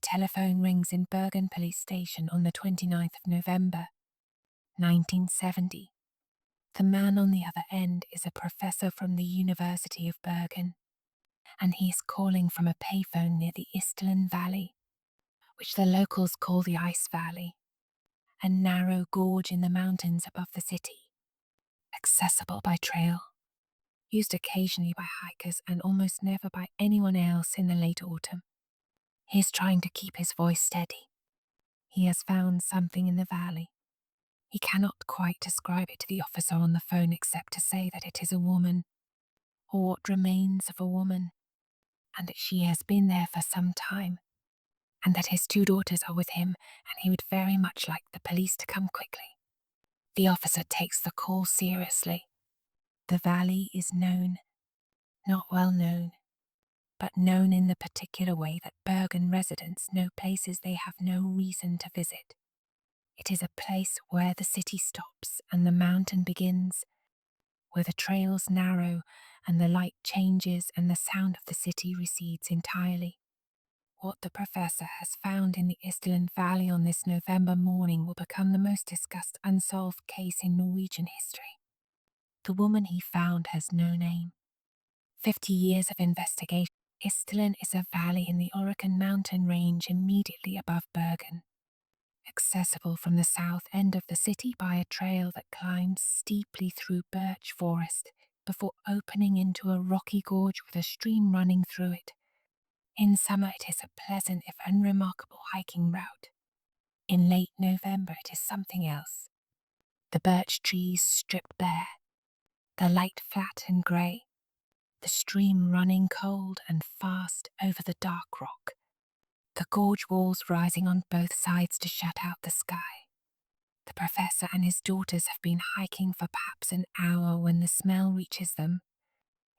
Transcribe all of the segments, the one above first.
telephone rings in Bergen police station on the 29th of November, 1970. The man on the other end is a professor from the University of Bergen, and he is calling from a payphone near the Isdalen Valley, which the locals call the Ice Valley, a narrow gorge in the mountains above the city, accessible by trail, used occasionally by hikers and almost never by anyone else in the late autumn. He is trying to keep his voice steady. He has found something in the valley. He cannot quite describe it to the officer on the phone except to say that it is a woman, or what remains of a woman, and that she has been there for some time, and that his 2 daughters are with him, and he would very much like the police to come quickly. The officer takes the call seriously. The valley is known, not well known, but known in the particular way that Bergen residents know places they have no reason to visit. It is a place where the city stops and the mountain begins, where the trails narrow and the light changes and the sound of the city recedes entirely. What the professor has found in the Isdalen Valley on this November morning will become the most discussed unsolved case in Norwegian history. The woman he found has no name. 50 years of investigation. Isdalen is a valley in the Oregon mountain range immediately above Bergen, accessible from the south end of the city by a trail that climbs steeply through birch forest before opening into a rocky gorge with a stream running through it. In summer it is a pleasant if unremarkable hiking route. In late November it is something else. The birch trees stripped bare, the light flat and grey, the stream running cold and fast over the dark rock, the gorge walls rising on both sides to shut out the sky. The professor and his daughters have been hiking for perhaps an hour when the smell reaches them.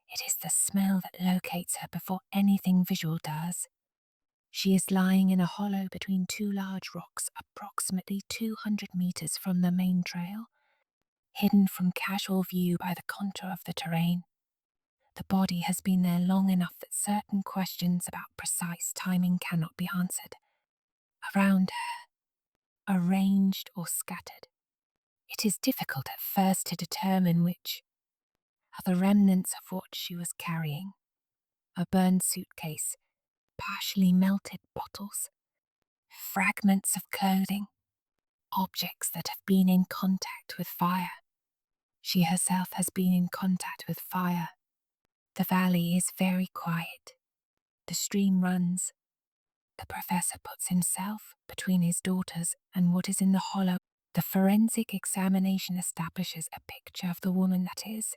It is the smell that locates her before anything visual does. She is lying in a hollow between 2 large rocks approximately 200 meters from the main trail, hidden from casual view by the contour of the terrain. The body has been there long enough that certain questions about precise timing cannot be answered. Around her, arranged or scattered, it is difficult at first to determine which are the remnants of what she was carrying. A burned suitcase, partially melted bottles, fragments of clothing, objects that have been in contact with fire. She herself has been in contact with fire. The valley is very quiet. The stream runs. The professor puts himself between his daughters and what is in the hollow. The forensic examination establishes a picture of the woman that is,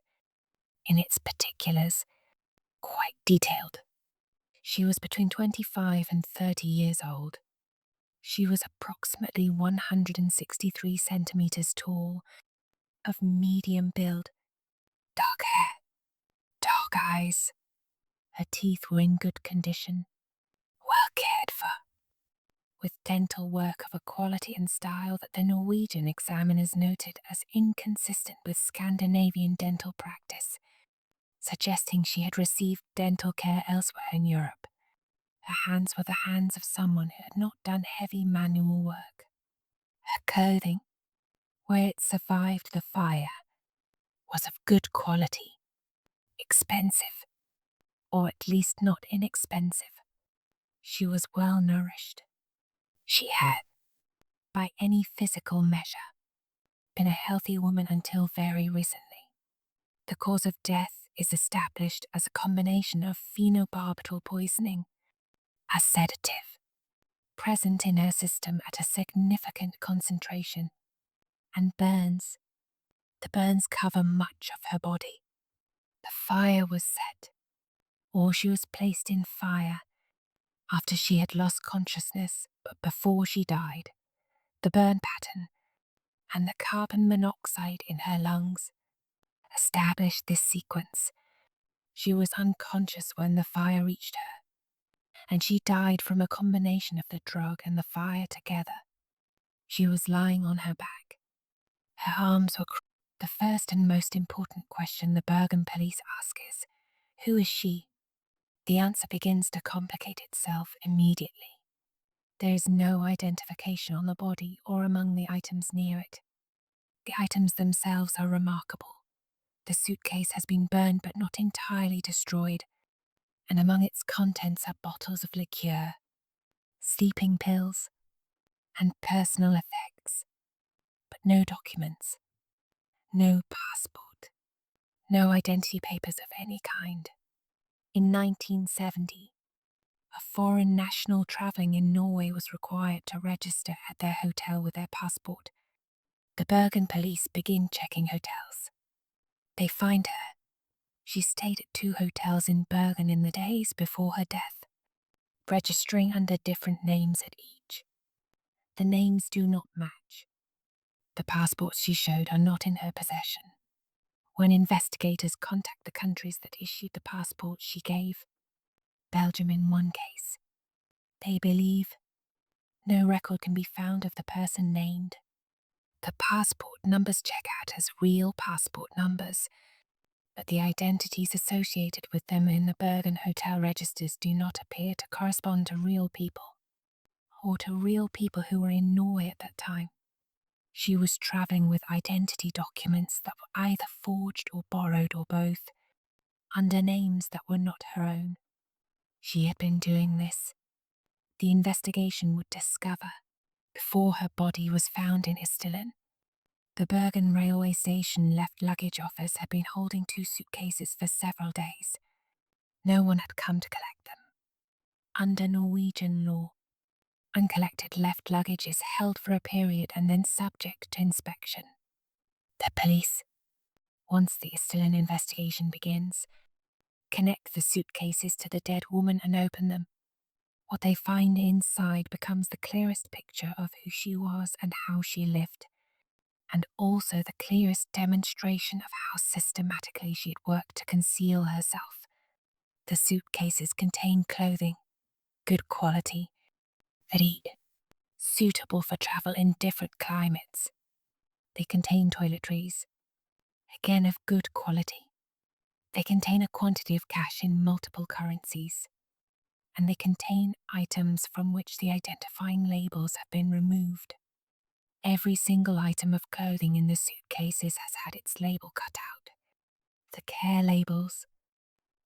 in its particulars, quite detailed. She was between 25 and 30 years old. She was approximately 163 centimeters tall, of medium build, dark hair, dark eyes. Her teeth were in good condition, well cared for, with dental work of a quality and style that the Norwegian examiners noted as inconsistent with Scandinavian dental practice, suggesting she had received dental care elsewhere in Europe. Her hands were the hands of someone who had not done heavy manual work. Her clothing, where it survived the fire, was of good quality, expensive, or at least not inexpensive. She was well nourished. She had, by any physical measure, been a healthy woman until very recently. The cause of death is established as a combination of phenobarbital poisoning, a sedative, present in her system at a significant concentration, and burns. The burns cover much of her body. The fire was set, or she was placed in fire after she had lost consciousness but before she died. The burn pattern and the carbon monoxide in her lungs established this sequence. She was unconscious when the fire reached her, and she died from a combination of the drug and the fire together. She was lying on her back. Her arms were The first and most important question the Bergen police ask is, who is she? The answer begins to complicate itself immediately. There is no identification on the body or among the items near it. The items themselves are remarkable. The suitcase has been burned but not entirely destroyed, and among its contents are bottles of liqueur, sleeping pills, and personal effects. But no documents, no passport, no identity papers of any kind. In 1970, a foreign national travelling in Norway was required to register at their hotel with their passport. The Bergen police begin checking hotels. They find her. She stayed at 2 hotels in Bergen in the days before her death, registering under different names at each. The names do not match. The passports she showed are not in her possession. When investigators contact the countries that issued the passports she gave, Belgium in one case, they believe no record can be found of the person named. The passport numbers check out as real passport numbers, but the identities associated with them in the Bergen hotel registers do not appear to correspond to real people, or to real people who were in Norway at that time. She was travelling with identity documents that were either forged or borrowed or both, under names that were not her own. She had been doing this, the investigation would discover, before her body was found in Isdalen. The Bergen railway station left luggage office had been holding 2 suitcases for several days. No one had come to collect them. Under Norwegian law, uncollected left luggage is held for a period and then subject to inspection. The police, once the Isdalen investigation begins, connect the suitcases to the dead woman and open them. What they find inside becomes the clearest picture of who she was and how she lived, and also the clearest demonstration of how systematically she had worked to conceal herself. The suitcases contain clothing, good quality, varied, suitable for travel in different climates. They contain toiletries, again of good quality. They contain a quantity of cash in multiple currencies, and they contain items from which the identifying labels have been removed. Every single item of clothing in the suitcases has had its label cut out. The care labels,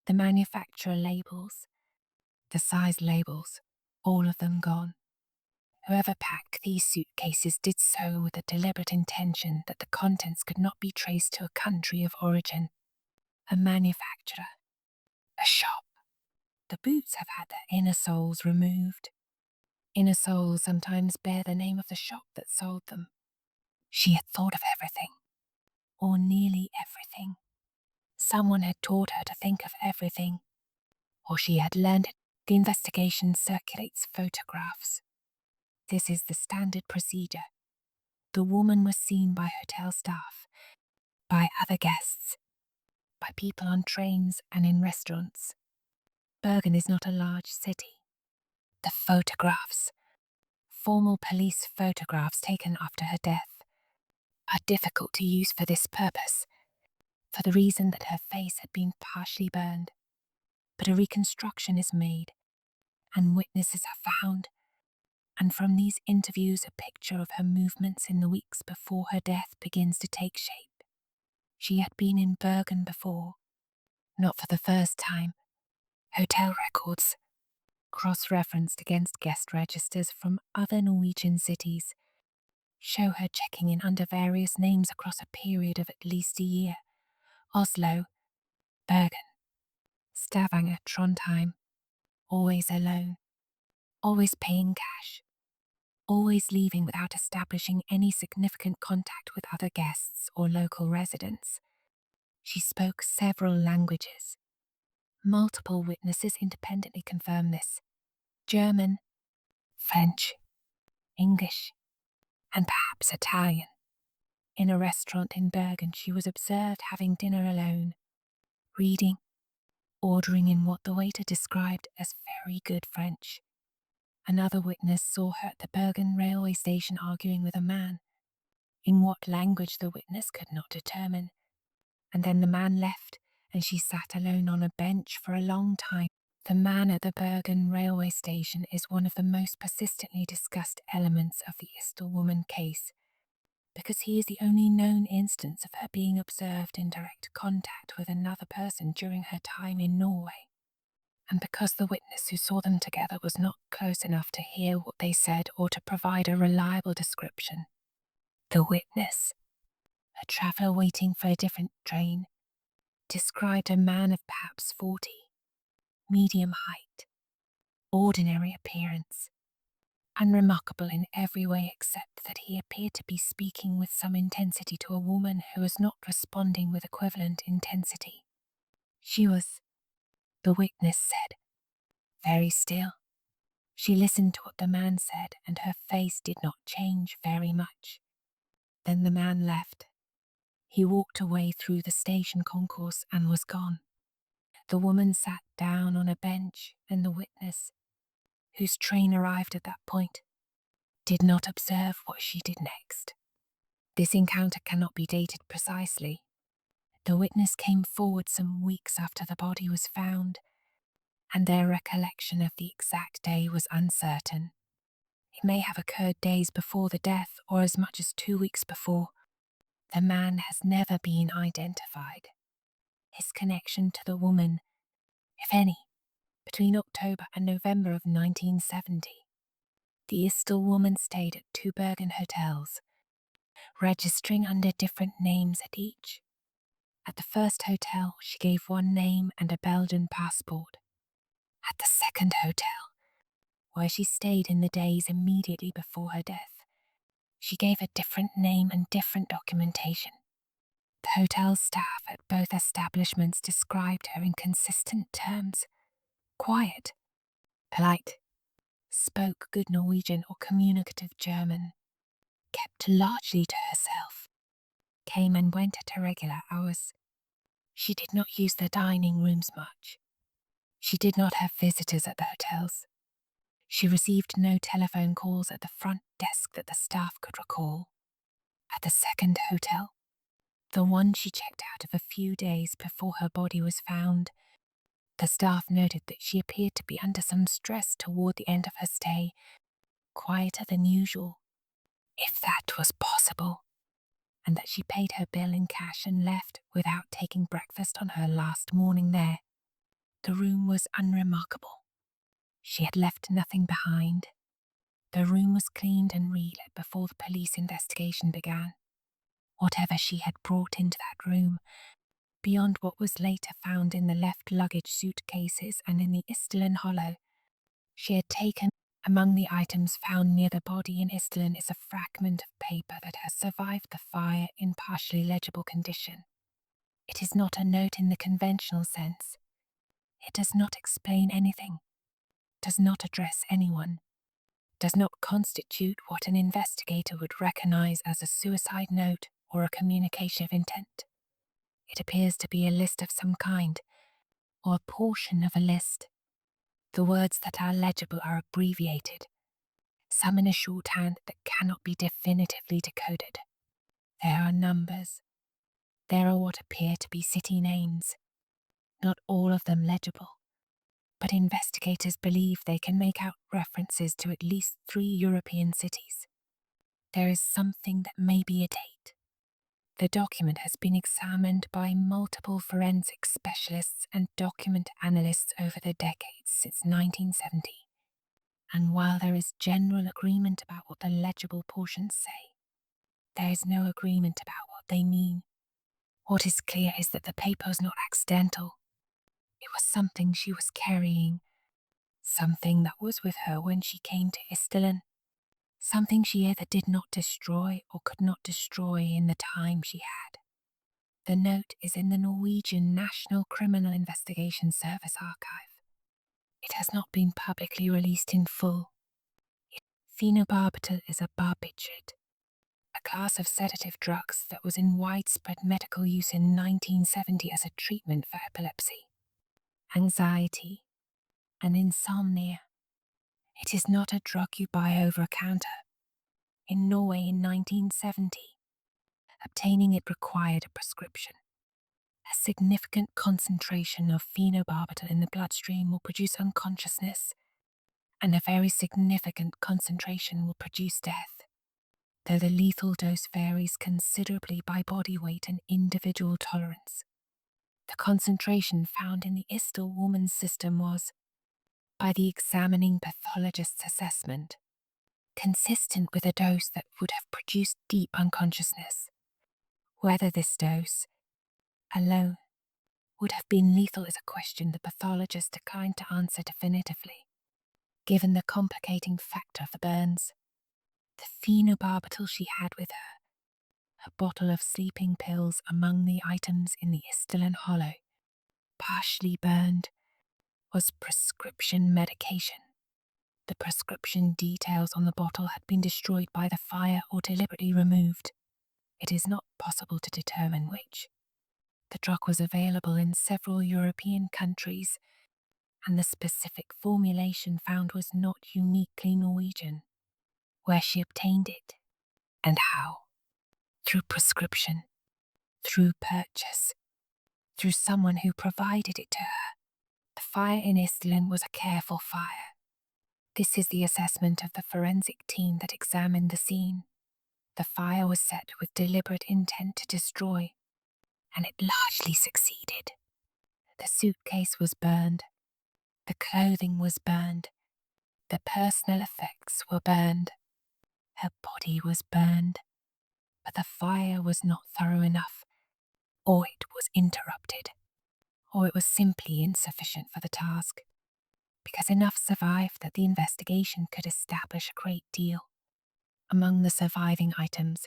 the manufacturer labels, the size labels, all of them gone. Whoever packed these suitcases did so with a deliberate intention that the contents could not be traced to a country of origin, a manufacturer, a shop. The boots have had their inner soles removed. Inner soles sometimes bear the name of the shop that sold them. She had thought of everything, or nearly everything. Someone had taught her to think of everything, or she had learned it. The investigation circulates photographs. This is the standard procedure. The woman was seen by hotel staff, by other guests, by people on trains and in restaurants. Bergen is not a large city. The photographs, formal police photographs taken after her death, are difficult to use for this purpose, for the reason that her face had been partially burned. But a reconstruction is made, and witnesses are found, and from these interviews a picture of her movements in the weeks before her death begins to take shape. She had been in Bergen before, not for the first time. Hotel records, cross-referenced against guest registers from other Norwegian cities, show her checking in under various names across a period of at least a year. Oslo, Bergen, Stavanger, Trondheim, always alone, always paying cash, always leaving without establishing any significant contact with other guests or local residents. She spoke several languages. Multiple witnesses independently confirm this: German, French, English, and perhaps Italian. In a restaurant in Bergen, she was observed having dinner alone, reading, ordering in what the waiter described as very good French. Another witness saw her at the Bergen railway station arguing with a man, in what language the witness could not determine, and then the man left and she sat alone on a bench for a long time. The man at the Bergen railway station is one of the most persistently discussed elements of the Isdal woman case, because he is the only known instance of her being observed in direct contact with another person during her time in Norway, and because the witness who saw them together was not close enough to hear what they said or to provide a reliable description. The witness, a traveller waiting for a different train, described a man of perhaps 40, medium height, ordinary appearance, unremarkable in every way except that he appeared to be speaking with some intensity to a woman who was not responding with equivalent intensity. She was, the witness said, very still. She listened to what the man said, and her face did not change very much. Then the man left. He walked away through the station concourse and was gone. The woman sat down on a bench, and the witness, whose train arrived at that point, did not observe what she did next. This encounter cannot be dated precisely. The witness came forward some weeks after the body was found, and their recollection of the exact day was uncertain. It may have occurred days before the death or as much as 2 weeks before. The man has never been identified. His connection to the woman, if any, between October and November of 1970. The Isdal woman stayed at 2 Bergen hotels, registering under different names at each. At the first hotel, she gave one name and a Belgian passport. At the second hotel, where she stayed in the days immediately before her death, she gave a different name and different documentation. The hotel staff at both establishments described her in consistent terms: quiet, polite, spoke good Norwegian or communicative German, kept largely to herself, came and went at irregular hours. She did not use the dining rooms much. She did not have visitors at the hotels. She received no telephone calls at the front desk that the staff could recall. At the second hotel, the one she checked out of a few days before her body was found, the staff noted that she appeared to be under some stress toward the end of her stay, quieter than usual, if that was possible, and that she paid her bill in cash and left without taking breakfast on her last morning there. The room was unremarkable. She had left nothing behind. The room was cleaned and relit before the police investigation began. Whatever she had brought into that room, beyond what was later found in the left luggage suitcases and in the Isdalen hollow, she had taken. Among the items found near the body in Isdalen is a fragment of paper that has survived the fire in partially legible condition. It is not a note in the conventional sense. It does not explain anything, does not address anyone, does not constitute what an investigator would recognize as a suicide note or a communication of intent. It appears to be a list of some kind, or a portion of a list. The words that are legible are abbreviated, some in a shorthand that cannot be definitively decoded. There are numbers. There are what appear to be city names, not all of them legible, but investigators believe they can make out references to at least 3 European cities. There is something that may be a date. The document has been examined by multiple forensic specialists and document analysts over the decades since 1970. And while there is general agreement about what the legible portions say, there is no agreement about what they mean. What is clear is that the paper was not accidental. It was something she was carrying, something that was with her when she came to Isdalen, something she either did not destroy or could not destroy in the time she had. The note is in the Norwegian National Criminal Investigation Service archive. It has not been publicly released in full. Phenobarbital is a barbiturate, a class of sedative drugs that was in widespread medical use in 1970 as a treatment for epilepsy, anxiety, and insomnia. It is not a drug you buy over a counter. In Norway in 1970, obtaining it required a prescription. A significant concentration of phenobarbital in the bloodstream will produce unconsciousness, and a very significant concentration will produce death. Though the lethal dose varies considerably by body weight and individual tolerance, the concentration found in the Isdal woman's system was, by the examining pathologist's assessment, consistent with a dose that would have produced deep unconsciousness. Whether this dose, alone, would have been lethal is a question the pathologist declined to answer definitively, given the complicating factor of the burns. The phenobarbital she had with her, a bottle of sleeping pills among the items in the Isdalen hollow, partially burned, was prescription medication. The prescription details on the bottle had been destroyed by the fire or deliberately removed. It is not possible to determine which. The drug was available in several European countries, and the specific formulation found was not uniquely Norwegian. Where she obtained it, and how? Through prescription, through purchase, through someone who provided it to her. The fire in Isdalen was a careful fire. This is the assessment of the forensic team that examined the scene. The fire was set with deliberate intent to destroy, and it largely succeeded. The suitcase was burned. The clothing was burned. The personal effects were burned. Her body was burned. But the fire was not thorough enough, or it was interrupted, or it was simply insufficient for the task, because enough survived that the investigation could establish a great deal. Among the surviving items,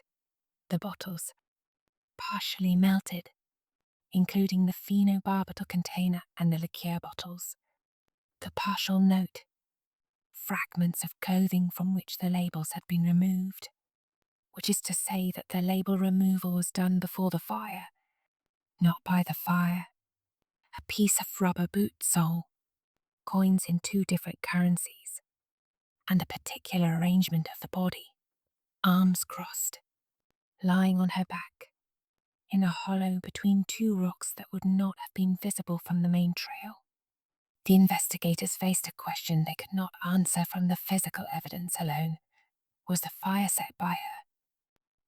the bottles, partially melted, including the phenobarbital container and the liqueur bottles, the partial note, fragments of clothing from which the labels had been removed, which is to say that the label removal was done before the fire, not by the fire, a piece of rubber boot sole, coins in 2 different currencies, and a particular arrangement of the body, arms crossed, lying on her back, in a hollow between 2 rocks that would not have been visible from the main trail. The investigators faced a question they could not answer from the physical evidence alone. Was the fire set by her,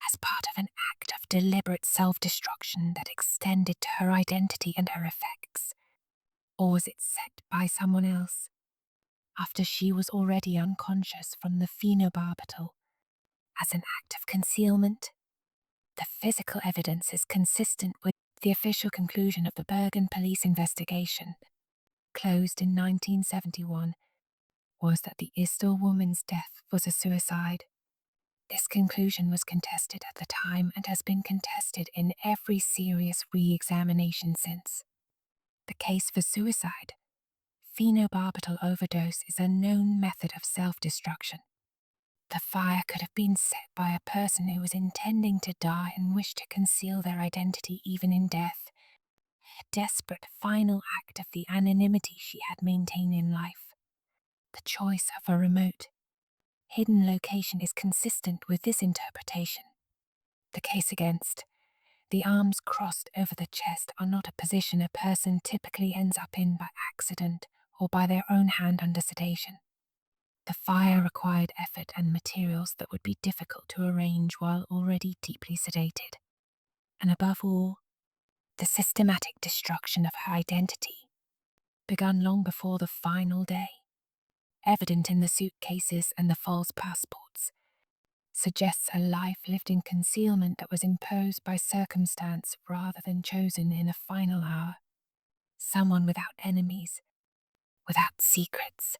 as part of an act of deliberate self-destruction that extended to her identity and her effects? Or was it set by someone else, after she was already unconscious from the phenobarbital, as an act of concealment? The physical evidence is consistent with the official conclusion of the Bergen police investigation, closed in 1971, was that the Isdal woman's death was a suicide. This conclusion was contested at the time and has been contested in every serious re-examination since. The case for suicide, phenobarbital overdose, is a known method of self-destruction. The fire could have been set by a person who was intending to die and wished to conceal their identity even in death, a desperate final act of the anonymity she had maintained in life. The choice of a remote, hidden location is consistent with this interpretation. The case against, the arms crossed over the chest, are not a position a person typically ends up in by accident or by their own hand under sedation. The fire required effort and materials that would be difficult to arrange while already deeply sedated. And above all, the systematic destruction of her identity, begun long before the final day, evident in the suitcases and the false passports, suggests a life lived in concealment that was imposed by circumstance rather than chosen in a final hour. Someone without enemies, without secrets,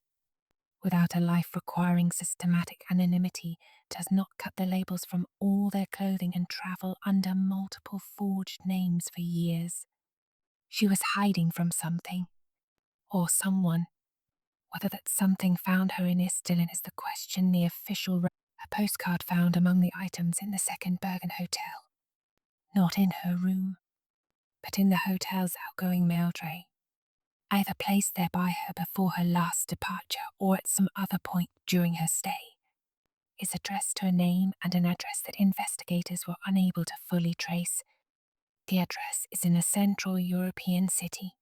without a life requiring systematic anonymity, does not cut the labels from all their clothing and travel under multiple forged names for years. She was hiding from something, or someone. Whether that something found her in Isdalen is the question the official a postcard found among the items in the second Bergen hotel. Not in her room, but in the hotel's outgoing mail tray, either placed there by her before her last departure or at some other point during her stay, is addressed to a name and an address that investigators were unable to fully trace. The address is in a central European city.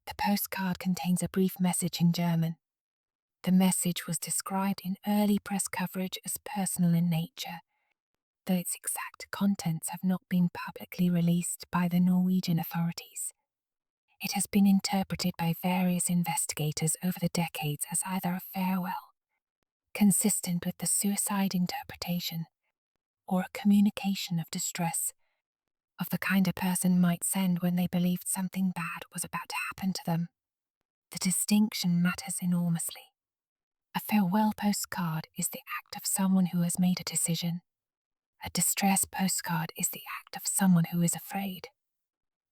The postcard contains a brief message in German. The message was described in early press coverage as personal in nature, though its exact contents have not been publicly released by the Norwegian authorities. It has been interpreted by various investigators over the decades as either a farewell, consistent with the suicide interpretation, or a communication of distress, of the kind a person might send when they believed something bad was about to happen to them. The distinction matters enormously. A farewell postcard is the act of someone who has made a decision. A distress postcard is the act of someone who is afraid.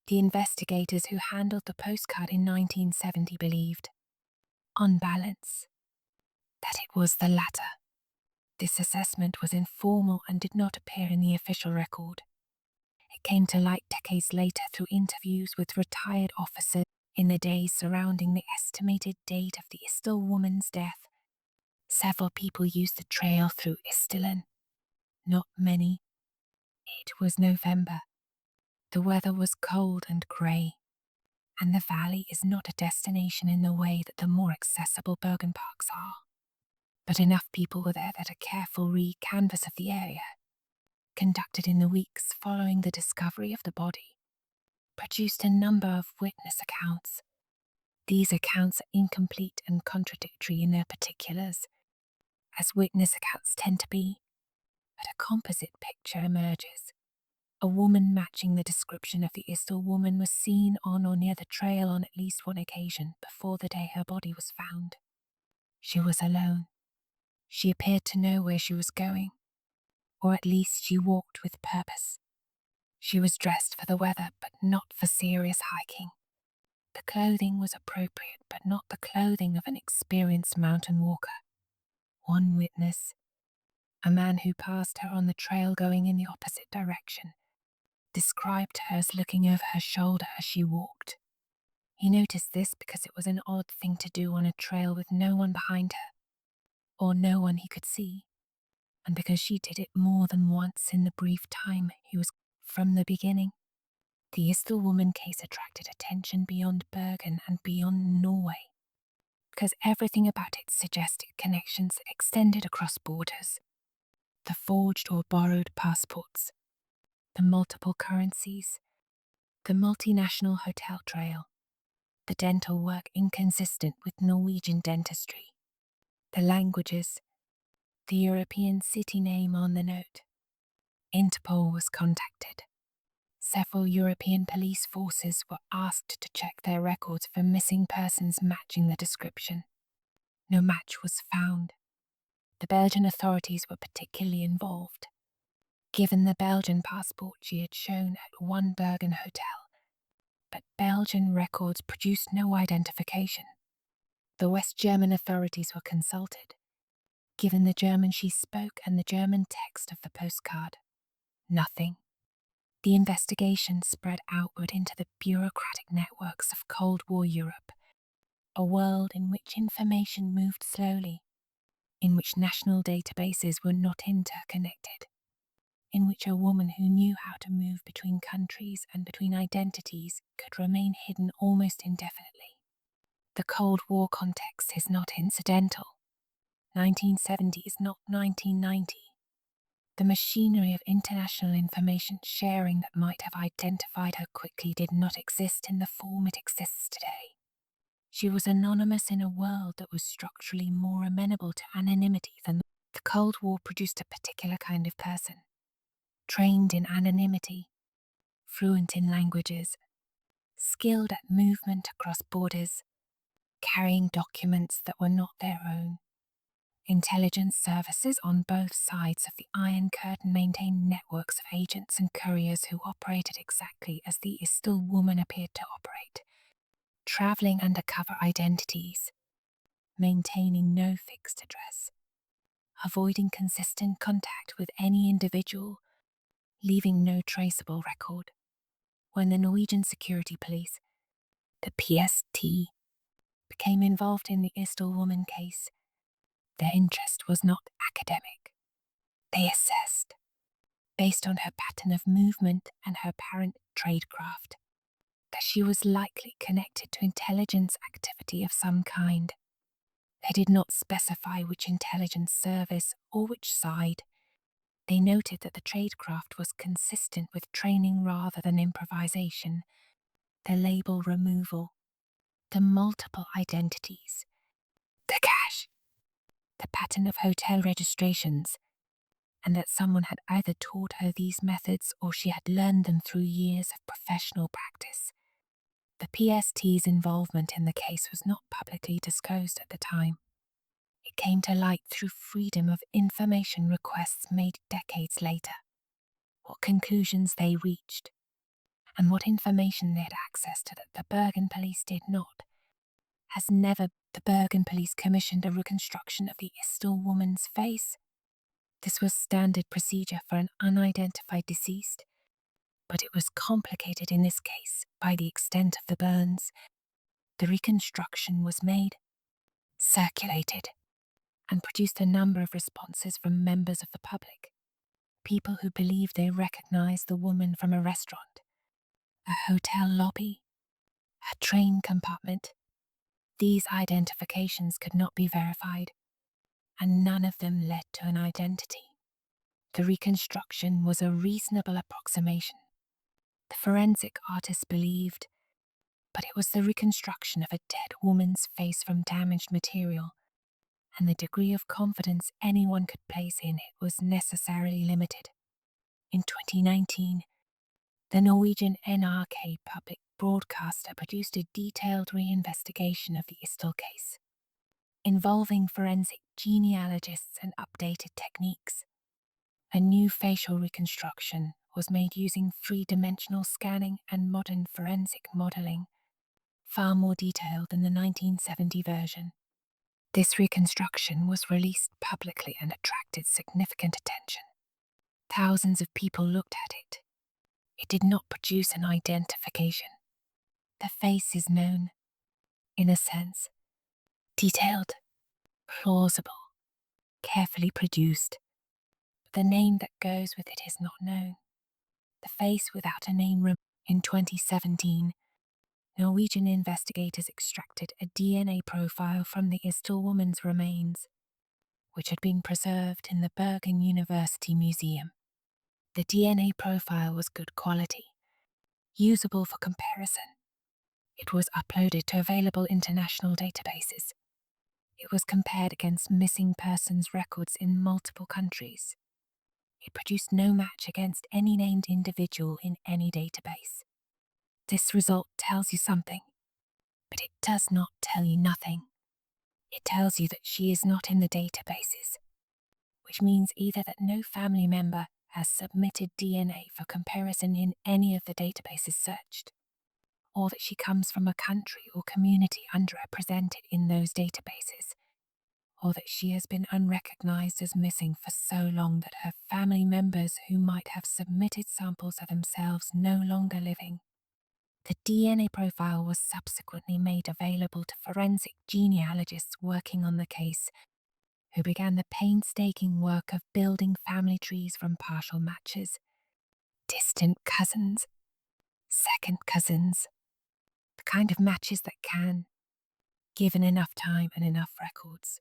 The investigators who handled the postcard in 1970 believed, on balance, that it was the latter. This assessment was informal and did not appear in the official record. It came to light decades later through interviews with retired officers in the days surrounding the estimated date of the Isdal woman's death. Several people used the trail through Isdalen. Not many. It was November. The weather was cold and grey, and the valley is not a destination in the way that the more accessible Bergen parks are. But enough people were there that a careful re-canvass of the area, conducted in the weeks following the discovery of the body, produced a number of witness accounts. These accounts are incomplete and contradictory in their particulars, as witness accounts tend to be, but a composite picture emerges. A woman matching the description of the Isdal woman was seen on or near the trail on at least one occasion before the day her body was found. She was alone. She appeared to know where she was going, or at least she walked with purpose. She was dressed for the weather, but not for serious hiking. The clothing was appropriate, but not the clothing of an experienced mountain walker. One witness, a man who passed her on the trail going in the opposite direction, described her as looking over her shoulder as she walked. He noticed this because it was an odd thing to do on a trail with no one behind her, or no one he could see, and because she did it more than once in the brief time he was from the beginning. The Isdal woman case attracted attention beyond Bergen and beyond Norway, because everything about it suggested connections that extended across borders. The forged or borrowed passports, the multiple currencies, the multinational hotel trail, the dental work inconsistent with Norwegian dentistry, the languages, the European city name on the note. Interpol was contacted. Several European police forces were asked to check their records for missing persons matching the description. No match was found. The Belgian authorities were particularly involved. Given the Belgian passport she had shown at one Bergen hotel, but Belgian records produced no identification. The West German authorities were consulted. Given the German she spoke and the German text of the postcard, nothing. The investigation spread outward into the bureaucratic networks of Cold War Europe, a world in which information moved slowly, in which national databases were not interconnected, in which a woman who knew how to move between countries and between identities could remain hidden almost indefinitely. The Cold War context is not incidental. 1970 is not 1990. The machinery of international information sharing that might have identified her quickly did not exist in the form it exists today. She was anonymous in a world that was structurally more amenable to anonymity than the Cold War produced a particular kind of person, trained in anonymity, fluent in languages, skilled at movement across borders, carrying documents that were not their own. Intelligence services on both sides of the Iron Curtain maintained networks of agents and couriers who operated exactly as the Isdal woman appeared to operate, travelling undercover identities, maintaining no fixed address, avoiding consistent contact with any individual, leaving no traceable record. When the Norwegian security police, the PST, became involved in the Isdal woman case, their interest was not academic. They assessed, based on her pattern of movement and her apparent Tradecraft, that she was likely connected to intelligence activity of some kind. They did not specify which intelligence service or which side. They noted that the Tradecraft was consistent with training rather than improvisation, the label removal, the multiple identities, the cache, the pattern of hotel registrations, and that someone had either taught her these methods or she had learned them through years of professional practice. The PST's involvement in the case was not publicly disclosed at the time. It came to light through freedom of information requests made decades later. What conclusions they reached, and what information they had access to that the Bergen police did not, has never the Bergen police commissioned a reconstruction of the Isdal woman's face. This was standard procedure for an unidentified deceased, but it was complicated in this case by the extent of the burns. The reconstruction was made, circulated, and produced a number of responses from members of the public, people who believed they recognized the woman from a restaurant, a hotel lobby, a train compartment. These identifications could not be verified, and none of them led to an identity. The reconstruction was a reasonable approximation. The forensic artists believed, but it was the reconstruction of a dead woman's face from damaged material, and the degree of confidence anyone could place in it was necessarily limited. In 2019, the Norwegian NRK public broadcaster produced a detailed reinvestigation of the Isdal case, involving forensic genealogists and updated techniques. A new facial reconstruction was made using three-dimensional scanning and modern forensic modeling, far more detailed than the 1970 version. This reconstruction was released publicly and attracted significant attention. Thousands of people looked at it. It did not produce an identification. The face is known, in a sense, detailed, plausible, carefully produced, but the name that goes with it is not known. The face without a name. In 2017, Norwegian investigators extracted a DNA profile from the Isdal woman's remains, which had been preserved in the Bergen University Museum. The DNA profile was good quality, usable for comparison. It was uploaded to available international databases. It was compared against missing persons records in multiple countries. It produced no match against any named individual in any database. This result tells you something, but it does not tell you nothing. It tells you that she is not in the databases, which means either that no family member has submitted DNA for comparison in any of the databases searched, or that she comes from a country or community underrepresented in those databases, or that she has been unrecognized as missing for so long that her family members who might have submitted samples are themselves no longer living. The DNA profile was subsequently made available to forensic genealogists working on the case, who began the painstaking work of building family trees from partial matches, distant cousins, second cousins, the kind of matches that can, given enough time and enough records,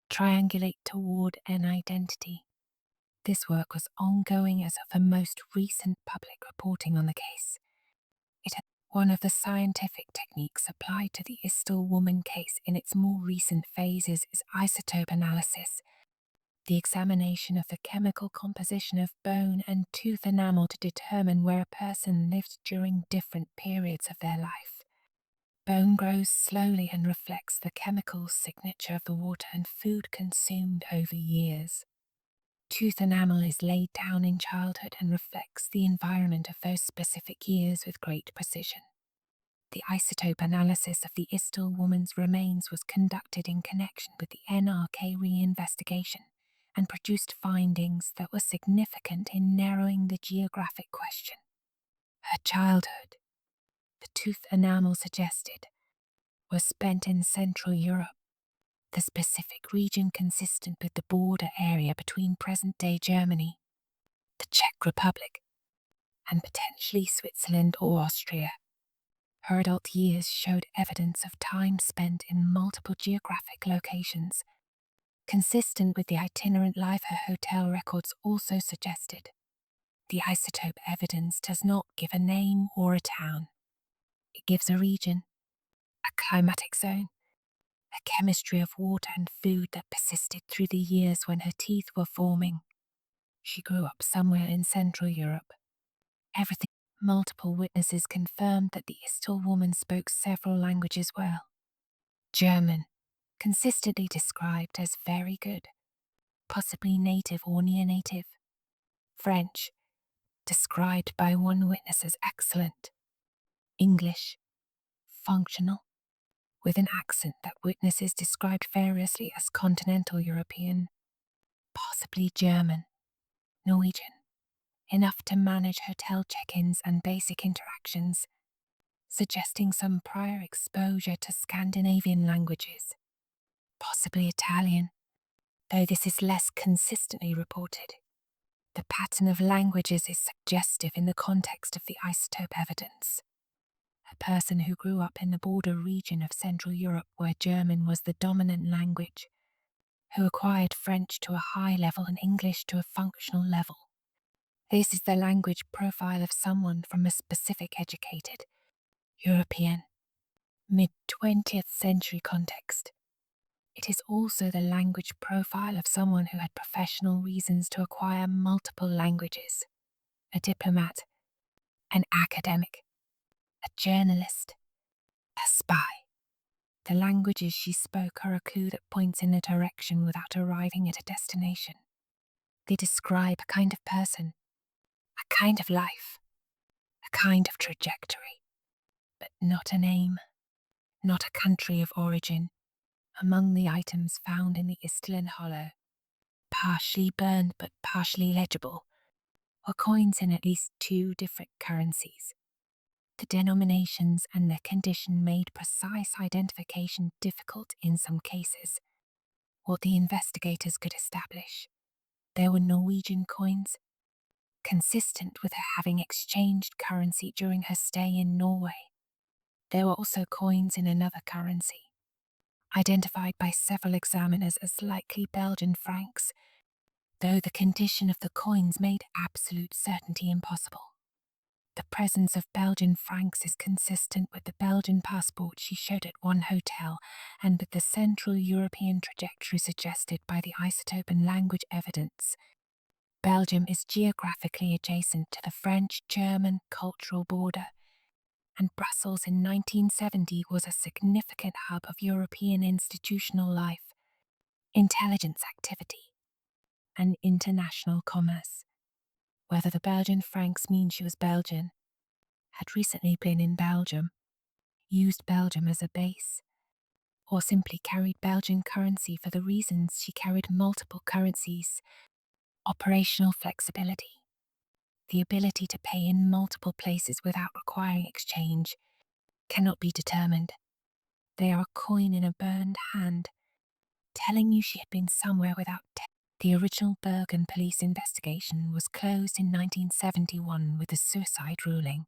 triangulate toward an identity. This work was ongoing as of the most recent public reporting on the case. One of the scientific techniques applied to the Isdal woman case in its more recent phases is isotope analysis, the examination of the chemical composition of bone and tooth enamel to determine where a person lived during different periods of their life. Bone grows slowly and reflects the chemical signature of the water and food consumed over years. Tooth enamel is laid down in childhood and reflects the environment of those specific years with great precision. The isotope analysis of the Isdal woman's remains was conducted in connection with the NRK reinvestigation and produced findings that were significant in narrowing the geographic question. Her childhood, the tooth enamel suggested, was spent in Central Europe, the specific region consistent with the border area between present-day Germany, the Czech Republic, and potentially Switzerland or Austria. Her adult years showed evidence of time spent in multiple geographic locations, consistent with the itinerant life her hotel records also suggested. The isotope evidence does not give a name or a town. It gives a region, a climatic zone, a chemistry of water and food that persisted through the years when her teeth were forming. She grew up somewhere in Central Europe. Everything. Multiple witnesses confirmed that the Isdal woman spoke several languages well. German, consistently described as very good, possibly native or near-native. French, described by one witness as excellent. English, functional, with an accent that witnesses described variously as continental European. Possibly German. Norwegian, enough to manage hotel check-ins and basic interactions, suggesting some prior exposure to Scandinavian languages. Possibly Italian, though this is less consistently reported. The pattern of languages is suggestive in the context of the isotope evidence. A person who grew up in the border region of Central Europe where German was the dominant language, who acquired French to a high level and English to a functional level. This is the language profile of someone from a specific educated, European, mid-20th century context. It is also the language profile of someone who had professional reasons to acquire multiple languages, a diplomat, an academic, a journalist, a spy. The languages she spoke are a clue that points in a direction without arriving at a destination. They describe a kind of person, a kind of life, a kind of trajectory, but not a name, not a country of origin. Among the items found in the Isdalen hollow, partially burned but partially legible, were coins in at least 2 different currencies. The denominations and their condition made precise identification difficult in some cases. What the investigators could establish, there were Norwegian coins, consistent with her having exchanged currency during her stay in Norway. There were also coins in another currency, identified by several examiners as likely Belgian francs, though the condition of the coins made absolute certainty impossible. The presence of Belgian francs is consistent with the Belgian passport she showed at one hotel and with the Central European trajectory suggested by the isotope and language evidence. Belgium is geographically adjacent to the French-German cultural border, and Brussels in 1970 was a significant hub of European institutional life, intelligence activity, and international commerce. Whether the Belgian francs mean she was Belgian, had recently been in Belgium, used Belgium as a base, or simply carried Belgian currency for the reasons she carried multiple currencies, operational flexibility, the ability to pay in multiple places without requiring exchange, cannot be determined. They are a coin in a burned hand, telling you she had been somewhere without The original Bergen police investigation was closed in 1971 with a suicide ruling.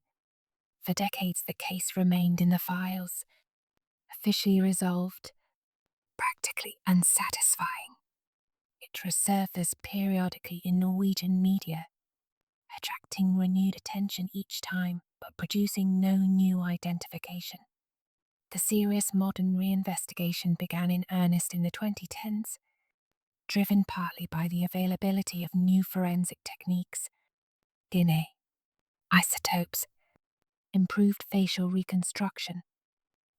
For decades the case remained in the files, officially resolved, practically unsatisfying. It resurfaced periodically in Norwegian media, attracting renewed attention each time but producing no new identification. The serious modern reinvestigation began in earnest in the 2010s, driven partly by the availability of new forensic techniques, DNA, isotopes, improved facial reconstruction,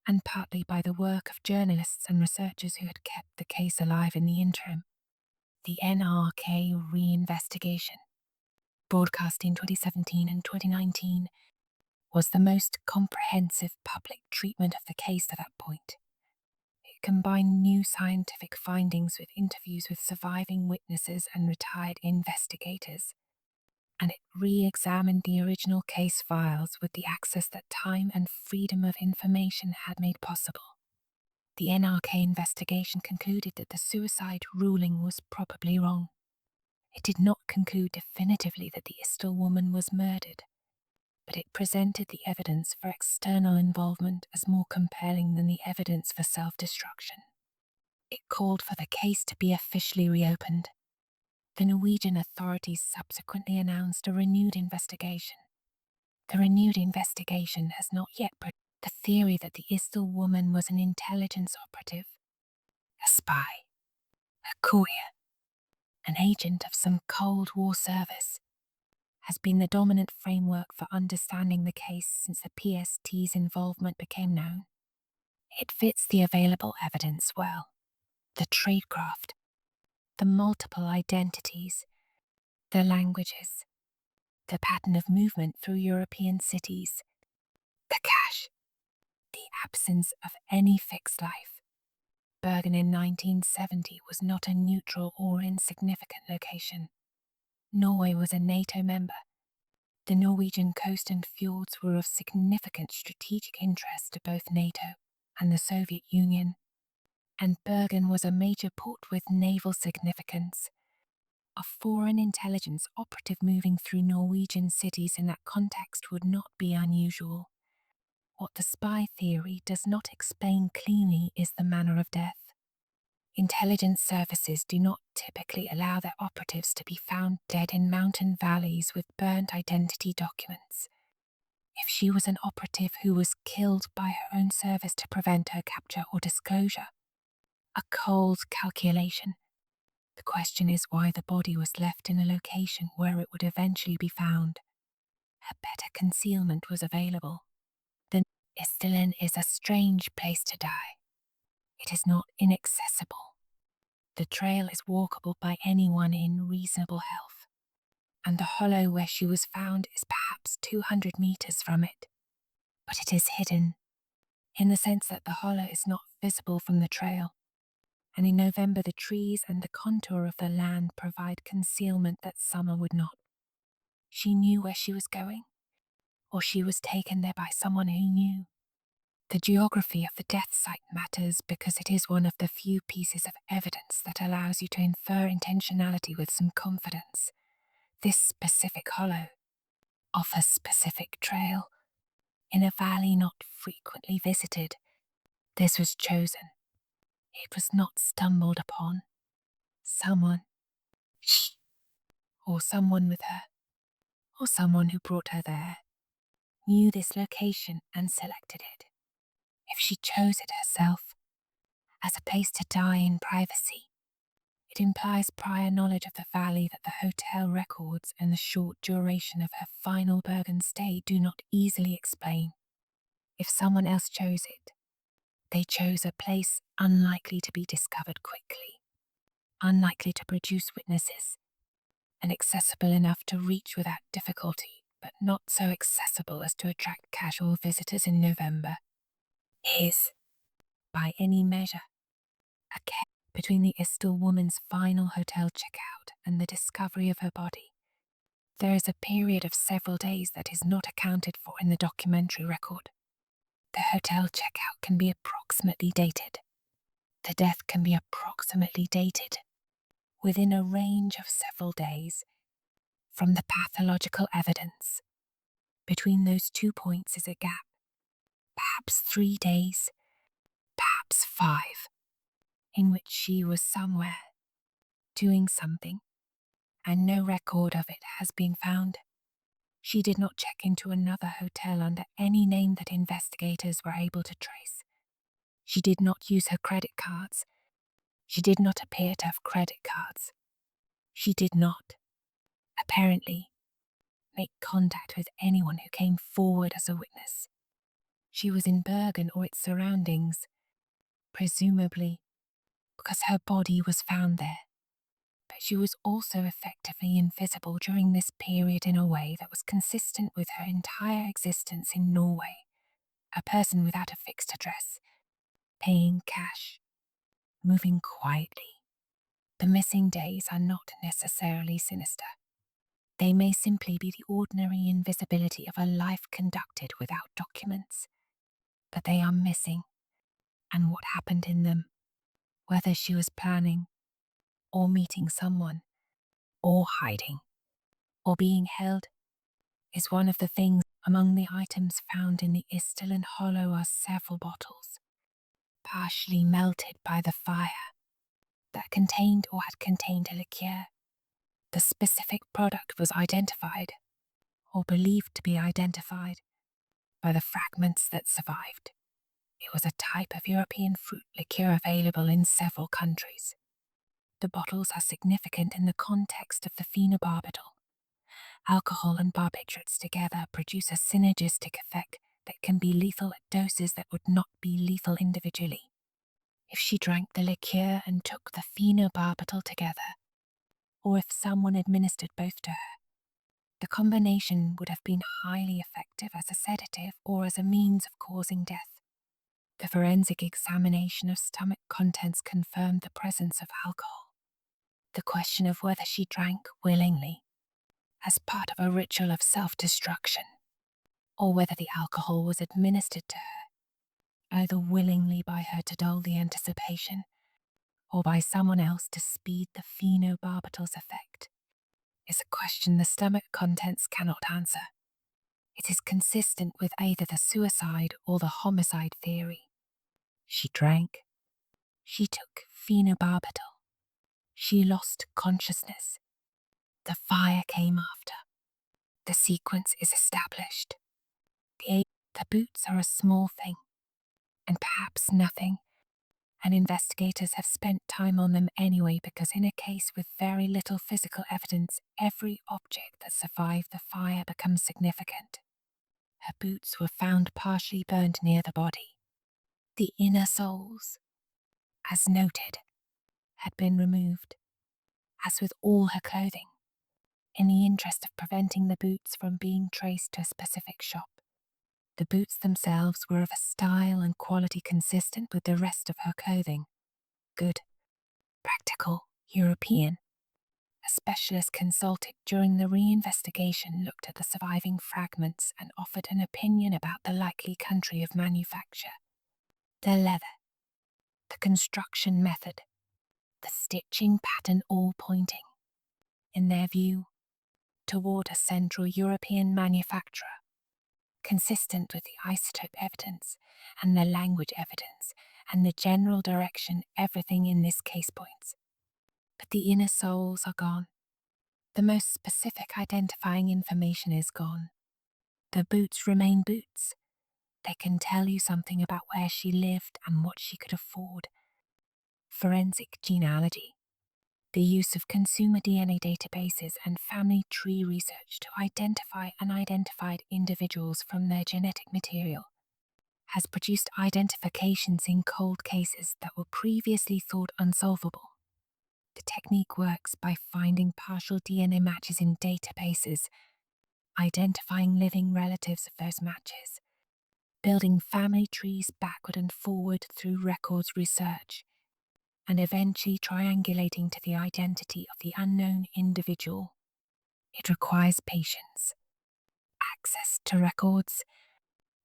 and partly by the work of journalists and researchers who had kept the case alive in the interim. The NRK reinvestigation, broadcast in 2017 and 2019, was the most comprehensive public treatment of the case to that point. It combined new scientific findings with interviews with surviving witnesses and retired investigators, and it re-examined the original case files with the access that time and freedom of information had made possible. The NRK investigation concluded that the suicide ruling was probably wrong. It did not conclude definitively that the Isdal woman was murdered. but it presented the evidence for external involvement as more compelling than the evidence for self-destruction. It called for the case to be officially reopened. The Norwegian authorities subsequently announced a renewed investigation. The renewed investigation has not yet proved the theory that the Isdal woman was an intelligence operative, a spy, a courier, an agent of some Cold War service, has been the dominant framework for understanding the case since the PST's involvement became known. It fits the available evidence well. The Tradecraft, the multiple identities, the languages, the pattern of movement through European cities, the cash, the absence of any fixed life. Bergen in 1970 was not a neutral or insignificant location. Norway was a NATO member. The Norwegian coast and fjords were of significant strategic interest to both NATO and the Soviet Union, and Bergen was a major port with naval significance. A foreign intelligence operative moving through Norwegian cities in that context would not be unusual. What the spy theory does not explain cleanly is the manner of death. Intelligence services do not typically allow their operatives to be found dead in mountain valleys with burnt identity documents. If she was an operative who was killed by her own service to prevent her capture or disclosure, a cold calculation, the question is why the body was left in a location where it would eventually be found. A better concealment was available. The Isdalen is a strange place to die. It is not inaccessible. The trail is walkable by anyone in reasonable health, and the hollow where she was found is perhaps 200 meters from it. But it is hidden, in the sense that the hollow is not visible from the trail, and in November the trees and the contour of the land provide concealment that summer would not. She knew where she was going, or she was taken there by someone who knew. The geography of the death site matters because it is one of the few pieces of evidence that allows you to infer intentionality with some confidence. This specific hollow, off a specific trail, in a valley not frequently visited, this was chosen. It was not stumbled upon. Someone, or someone with her, or someone who brought her there, knew this location and selected it. If she chose it herself, as a place to die in privacy, it implies prior knowledge of the valley that the hotel records and the short duration of her final Bergen stay do not easily explain. If someone else chose it, they chose a place unlikely to be discovered quickly, unlikely to produce witnesses, and accessible enough to reach without difficulty, but not so accessible as to attract casual visitors in November. Is, by any measure, a gap between the Isdal woman's final hotel checkout and the discovery of her body. There is a period of several days that is not accounted for in the documentary record. The hotel checkout can be approximately dated. The death can be approximately dated, within a range of several days, from the pathological evidence. Between those 2 points is a gap, perhaps 3 days, perhaps 5, in which she was somewhere, doing something, and no record of it has been found. She did not check into another hotel under any name that investigators were able to trace. She did not use her credit cards. She did not appear to have credit cards. She did not, apparently, make contact with anyone who came forward as a witness. She was in Bergen or its surroundings, presumably because her body was found there. But she was also effectively invisible during this period in a way that was consistent with her entire existence in Norway, a person without a fixed address, paying cash, moving quietly. The missing days are not necessarily sinister. They may simply be the ordinary invisibility of a life conducted without documents, but they are missing, and what happened in them, whether she was planning, or meeting someone, or hiding, or being held, is one of the things. Among the items found in the Isdalen hollow are several bottles, partially melted by the fire, that contained or had contained a liqueur. The specific product was identified, or believed to be identified, by the fragments that survived. It was a type of European fruit liqueur available in several countries. The bottles are significant in the context of the phenobarbital. Alcohol and barbiturates together produce a synergistic effect that can be lethal at doses that would not be lethal individually. If she drank the liqueur and took the phenobarbital together, or if someone administered both to her, the combination would have been highly effective as a sedative or as a means of causing death. The forensic examination of stomach contents confirmed the presence of alcohol. The question of whether she drank willingly, as part of a ritual of self-destruction, or whether the alcohol was administered to her, either willingly by her to dull the anticipation, or by someone else to speed the phenobarbital's effect, is a question the stomach contents cannot answer. It is consistent with either the suicide or the homicide theory. She drank. She took phenobarbital. She lost consciousness. The fire came after. The sequence is established. The boots are a small thing, and perhaps nothing, and investigators have spent time on them anyway because in a case with very little physical evidence, every object that survived the fire becomes significant. Her boots were found partially burned near the body. The inner soles, as noted, had been removed, as with all her clothing, in the interest of preventing the boots from being traced to a specific shop. The boots themselves were of a style and quality consistent with the rest of her clothing. Good, practical, European. A specialist consulted during the reinvestigation looked at the surviving fragments and offered an opinion about the likely country of manufacture. The leather, the construction method, the stitching pattern all pointing, in their view, toward a Central European manufacturer, consistent with the isotope evidence and the language evidence and the general direction everything in this case points. But the inner soles are gone. The most specific identifying information is gone. The boots remain boots. They can tell you something about where she lived and what she could afford. Forensic genealogy. The use of consumer DNA databases and family tree research to identify unidentified individuals from their genetic material has produced identifications in cold cases that were previously thought unsolvable. The technique works by finding partial DNA matches in databases, identifying living relatives of those matches, building family trees backward and forward through records research, and eventually triangulating to the identity of the unknown individual. It requires patience, access to records,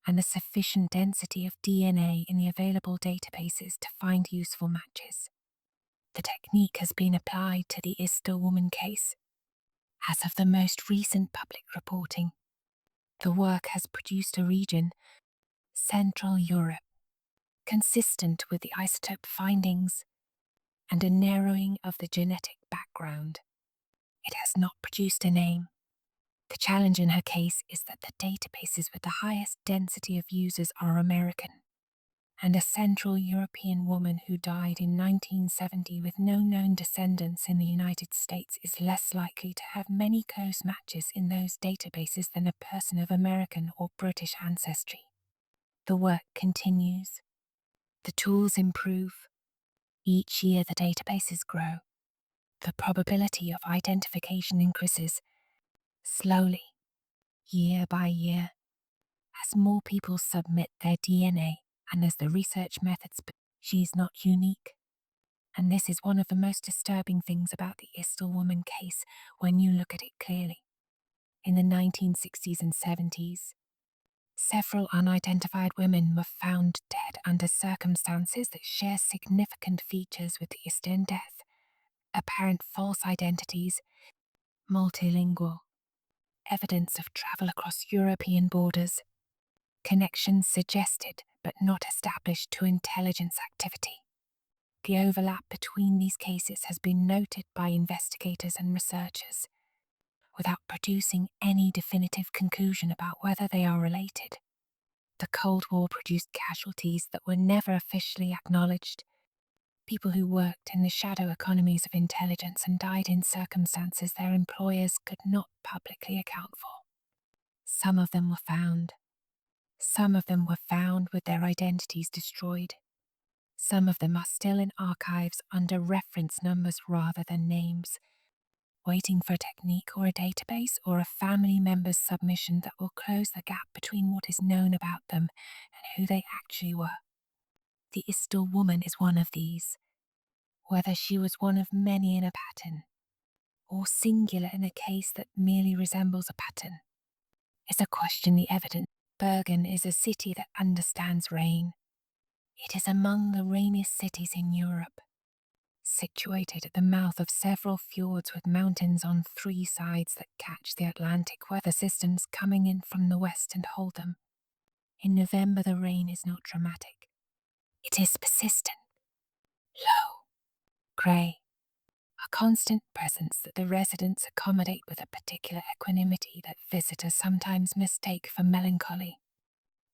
and a sufficient density of DNA in the available databases to find useful matches. The technique has been applied to the Isdal woman case. As of the most recent public reporting, the work has produced a region, Central Europe, consistent with the isotope findings, and a narrowing of the genetic background. It has not produced a name. The challenge in her case is that the databases with the highest density of users are American, and a Central European woman who died in 1970 with no known descendants in the United States is less likely to have many close matches in those databases than a person of American or British ancestry. The work continues. The tools improve. Each year the databases grow. The probability of identification increases, slowly, year by year, as more people submit their DNA and as the research methods. She's not unique. And this is one of the most disturbing things about the Isdal woman case when you look at it clearly. In the 1960s and 70s, several unidentified women were found dead under circumstances that share significant features with the Isdalen death: apparent false identities, multilingual, evidence of travel across European borders, connections suggested but not established to intelligence activity. The overlap between these cases has been noted by investigators and researchers, without producing any definitive conclusion about whether they are related. The Cold War produced casualties that were never officially acknowledged, people who worked in the shadow economies of intelligence and died in circumstances their employers could not publicly account for. Some of them were found. Some of them were found with their identities destroyed. Some of them are still in archives under reference numbers rather than names, waiting for a technique or a database or a family member's submission that will close the gap between what is known about them and who they actually were. The Isdal woman is one of these. Whether she was one of many in a pattern, or singular in a case that merely resembles a pattern, is a question the evidence. Bergen is a city that understands rain. It is among the rainiest cities in Europe, situated at the mouth of several fjords with mountains on three sides that catch the Atlantic weather systems coming in from the west and hold them. In November, the rain is not dramatic. It is persistent, low, grey, a constant presence that the residents accommodate with a particular equanimity that visitors sometimes mistake for melancholy.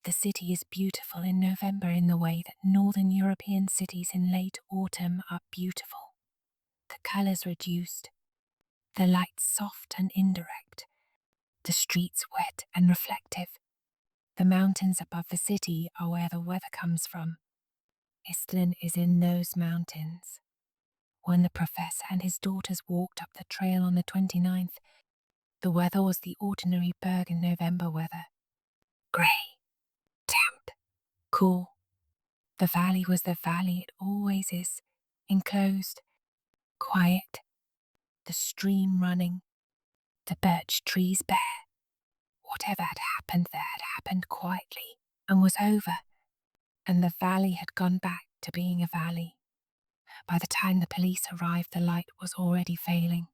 The city is beautiful in November in the way that northern European cities in late autumn are beautiful. The colours reduced, the lights soft and indirect, the streets wet and reflective. The mountains above the city are where the weather comes from. Isdalen is in those mountains. When the professor and his daughters walked up the trail on the 29th, the weather was the ordinary Bergen November weather. Grey, damp, cool. The valley was the valley it always is, enclosed, quiet, the stream running, the birch trees bare. Whatever had happened there had happened quietly and was over, and the valley had gone back to being a valley. By the time the police arrived, the light was already failing.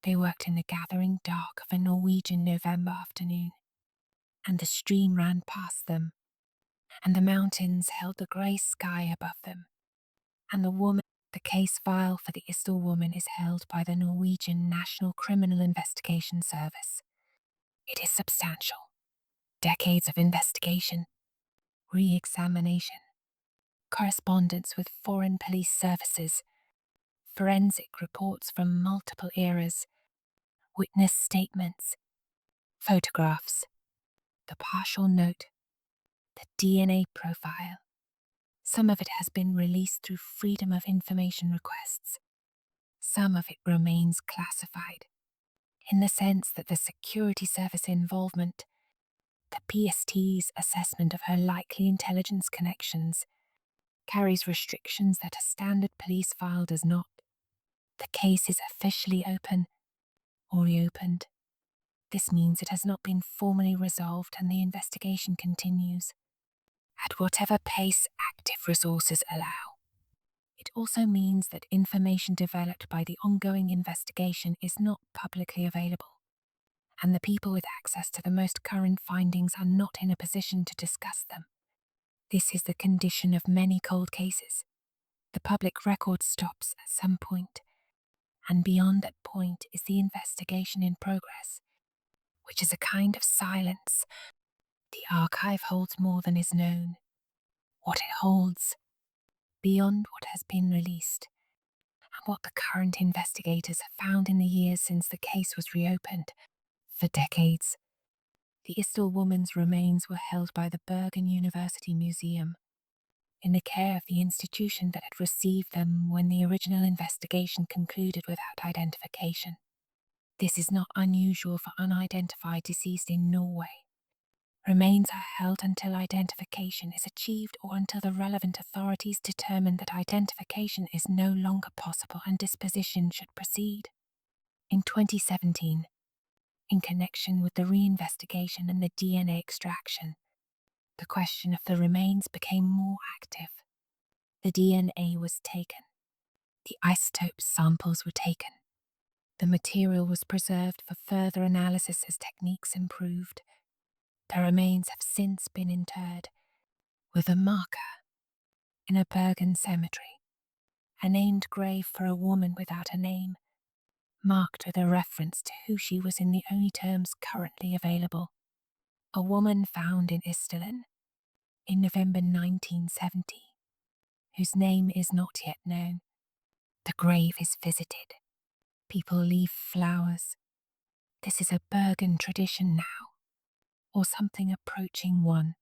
They worked in the gathering dark of a Norwegian November afternoon, and the stream ran past them, and the mountains held the grey sky above them, and the case file for the Isdal woman is held by the Norwegian National Criminal Investigation Service. It is substantial. Decades of investigation, re-examination, correspondence with foreign police services, forensic reports from multiple eras, witness statements, photographs, the partial note, the DNA profile. Some of it has been released through Freedom of Information requests. Some of it remains classified, in the sense that the security service involvement, the PST's assessment of her likely intelligence connections, carries restrictions that a standard police file does not. The case is officially open or reopened. This means it has not been formally resolved and the investigation continues, at whatever pace active resources allow. It also means that information developed by the ongoing investigation is not publicly available, and the people with access to the most current findings are not in a position to discuss them. This is the condition of many cold cases. The public record stops at some point, and beyond that point is the investigation in progress, which is a kind of silence. The archive holds more than is known. What it holds, beyond what has been released, and what the current investigators have found in the years since the case was reopened. For decades, the Isdal woman's remains were held by the Bergen University Museum, in the care of the institution that had received them when the original investigation concluded without identification. This is not unusual for unidentified deceased in Norway. Remains are held until identification is achieved or until the relevant authorities determine that identification is no longer possible and disposition should proceed. In 2017, in connection with the reinvestigation and the DNA extraction, the question of the remains became more active. The DNA was taken. The isotope samples were taken. The material was preserved for further analysis as techniques improved. The remains have since been interred with a marker in a Bergen cemetery, a named grave for a woman without a name, marked with a reference to who she was in the only terms currently available. A woman found in Isdalen in November 1970, whose name is not yet known. The grave is visited. People leave flowers. This is a Bergen tradition now, or something approaching one.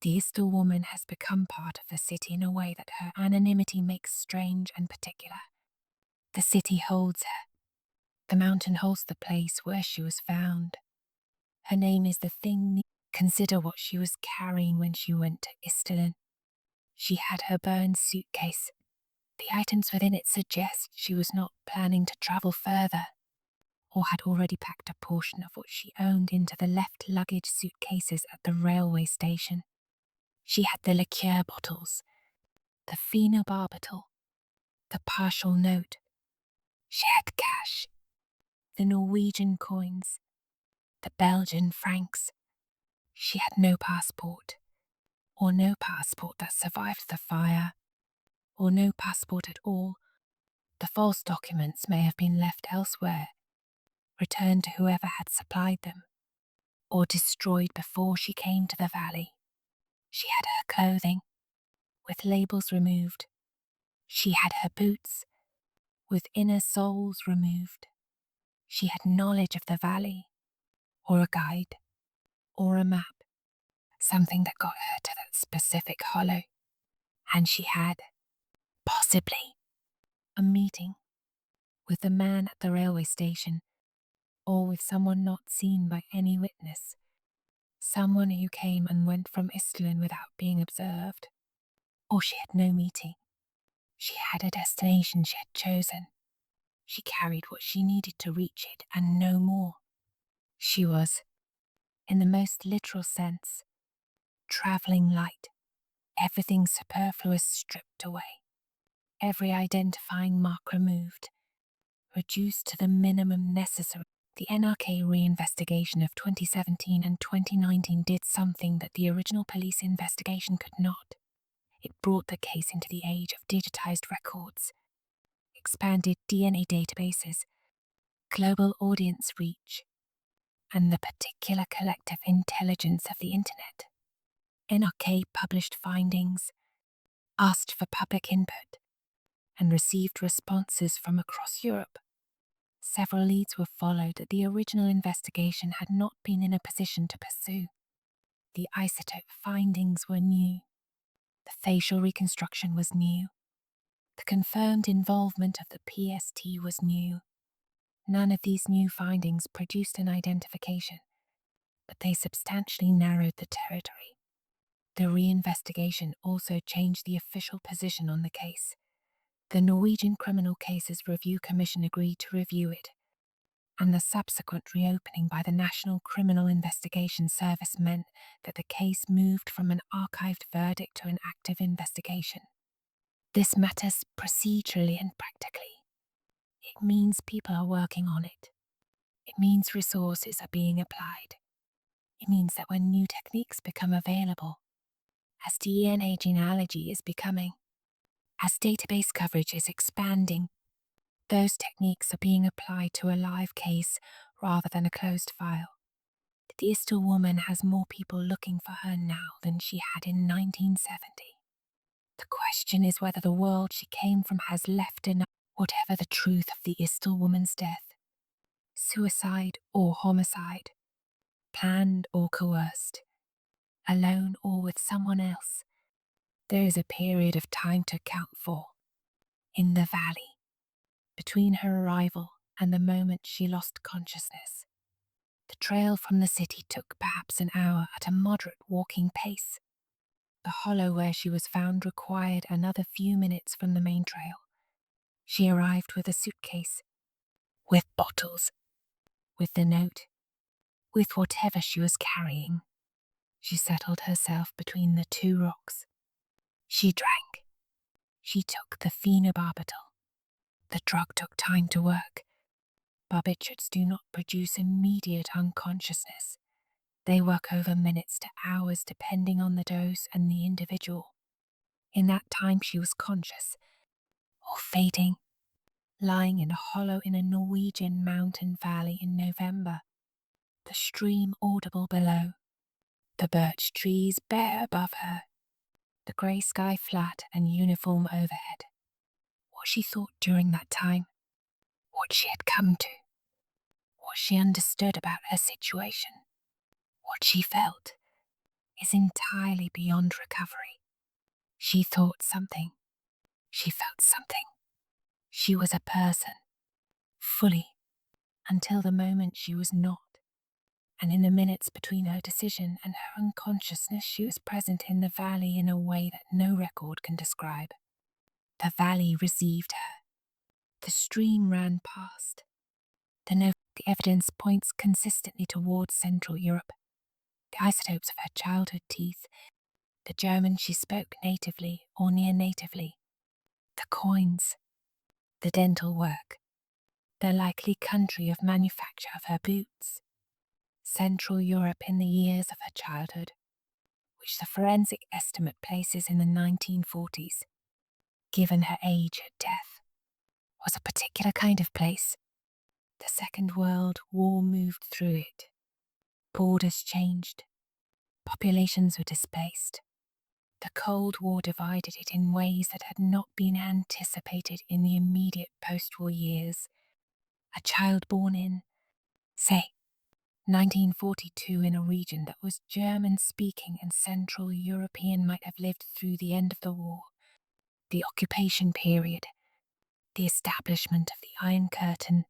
The Isdal woman has become part of the city in a way that her anonymity makes strange and particular. The city holds her. The mountain holds the place where she was found. Her name is the thing. Consider what she was carrying when she went to Isdalen. She had her burned suitcase. The items within it suggest she was not planning to travel further, or had already packed a portion of what she owned into the left luggage suitcases at the railway station. She had the liqueur bottles, the phenobarbital, the partial note. She had cash, the Norwegian coins, the Belgian francs. She had no passport, or no passport that survived the fire, or no passport at all. The false documents may have been left elsewhere, returned to whoever had supplied them, or destroyed before she came to the valley. She had her clothing, with labels removed. She had her boots, with inner soles removed. She had knowledge of the valley, or a guide, or a map, something that got her to that specific hollow. And she had, possibly, a meeting with the man at the railway station, or with someone not seen by any witness, someone who came and went from Isdalen without being observed. Or she had no meeting. She had a destination she had chosen. She carried what she needed to reach it and no more. She was, in the most literal sense, travelling light, everything superfluous stripped away, every identifying mark removed, reduced to the minimum necessary. The NRK reinvestigation of 2017 and 2019 did something that the original police investigation could not. It brought the case into the age of digitized records, expanded DNA databases, global audience reach, and the particular collective intelligence of the internet. NRK published findings, asked for public input, and received responses from across Europe. Several leads were followed that the original investigation had not been in a position to pursue. The isotope findings were new. The facial reconstruction was new. The confirmed involvement of the PST was new. None of these new findings produced an identification, but they substantially narrowed the territory. The reinvestigation also changed the official position on the case. The Norwegian Criminal Cases Review Commission agreed to review it, and the subsequent reopening by the National Criminal Investigation Service meant that the case moved from an archived verdict to an active investigation. This matters procedurally and practically. It means people are working on it. It means resources are being applied. It means that when new techniques become available, as DNA genealogy is becoming, as database coverage is expanding, those techniques are being applied to a live case rather than a closed file. The Isdal woman has more people looking for her now than she had in 1970. The question is whether the world she came from has left enough. Whatever the truth of the Isdal woman's death, suicide or homicide, planned or coerced, alone or with someone else, there is a period of time to account for. In the valley, between her arrival and the moment she lost consciousness, the trail from the city took perhaps an hour at a moderate walking pace. The hollow where she was found required another few minutes from the main trail. She arrived with a suitcase, with bottles, with the note, with whatever she was carrying. She settled herself between the two rocks. She drank. She took the phenobarbital. The drug took time to work. Barbiturates do not produce immediate unconsciousness. They work over minutes to hours depending on the dose and the individual. In that time she was conscious, or fading, lying in a hollow in a Norwegian mountain valley in November, the stream audible below, the birch trees bare above her, the grey sky flat and uniform overhead. What she thought during that time, what she had come to, what she understood about her situation, what she felt, is entirely beyond recovery. She thought something. She felt something. She was a person, fully, until the moment she was not. And in the minutes between her decision and her unconsciousness, she was present in the valley in a way that no record can describe. The valley received her. The stream ran past. The evidence points consistently towards Central Europe. The isotopes of her childhood teeth, the German she spoke natively or near natively, the coins, the dental work, the likely country of manufacture of her boots, Central Europe in the years of her childhood, which the forensic estimate places in the 1940s, given her age at death, was a particular kind of place. The Second World War moved through it. Borders changed. Populations were displaced. The Cold War divided it in ways that had not been anticipated in the immediate post-war years. A child born in, say, 1942 in a region that was German-speaking and Central European might have lived through the end of the war, the occupation period, the establishment of the Iron Curtain,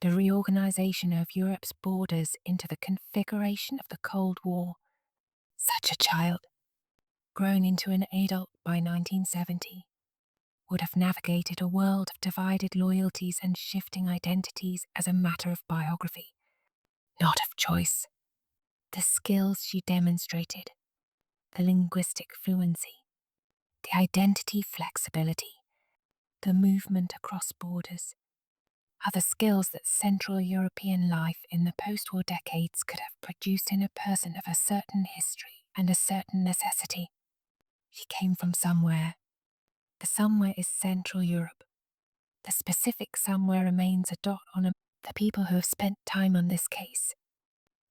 the reorganization of Europe's borders into the configuration of the Cold War. Such a child, grown into an adult by 1970, would have navigated a world of divided loyalties and shifting identities as a matter of biography, not of choice. The skills she demonstrated, the linguistic fluency, the identity flexibility, the movement across borders, are the skills that Central European life in the post-war decades could have produced in a person of a certain history and a certain necessity. She came from somewhere. The somewhere is Central Europe. The specific somewhere remains a dot on the people who have spent time on this case.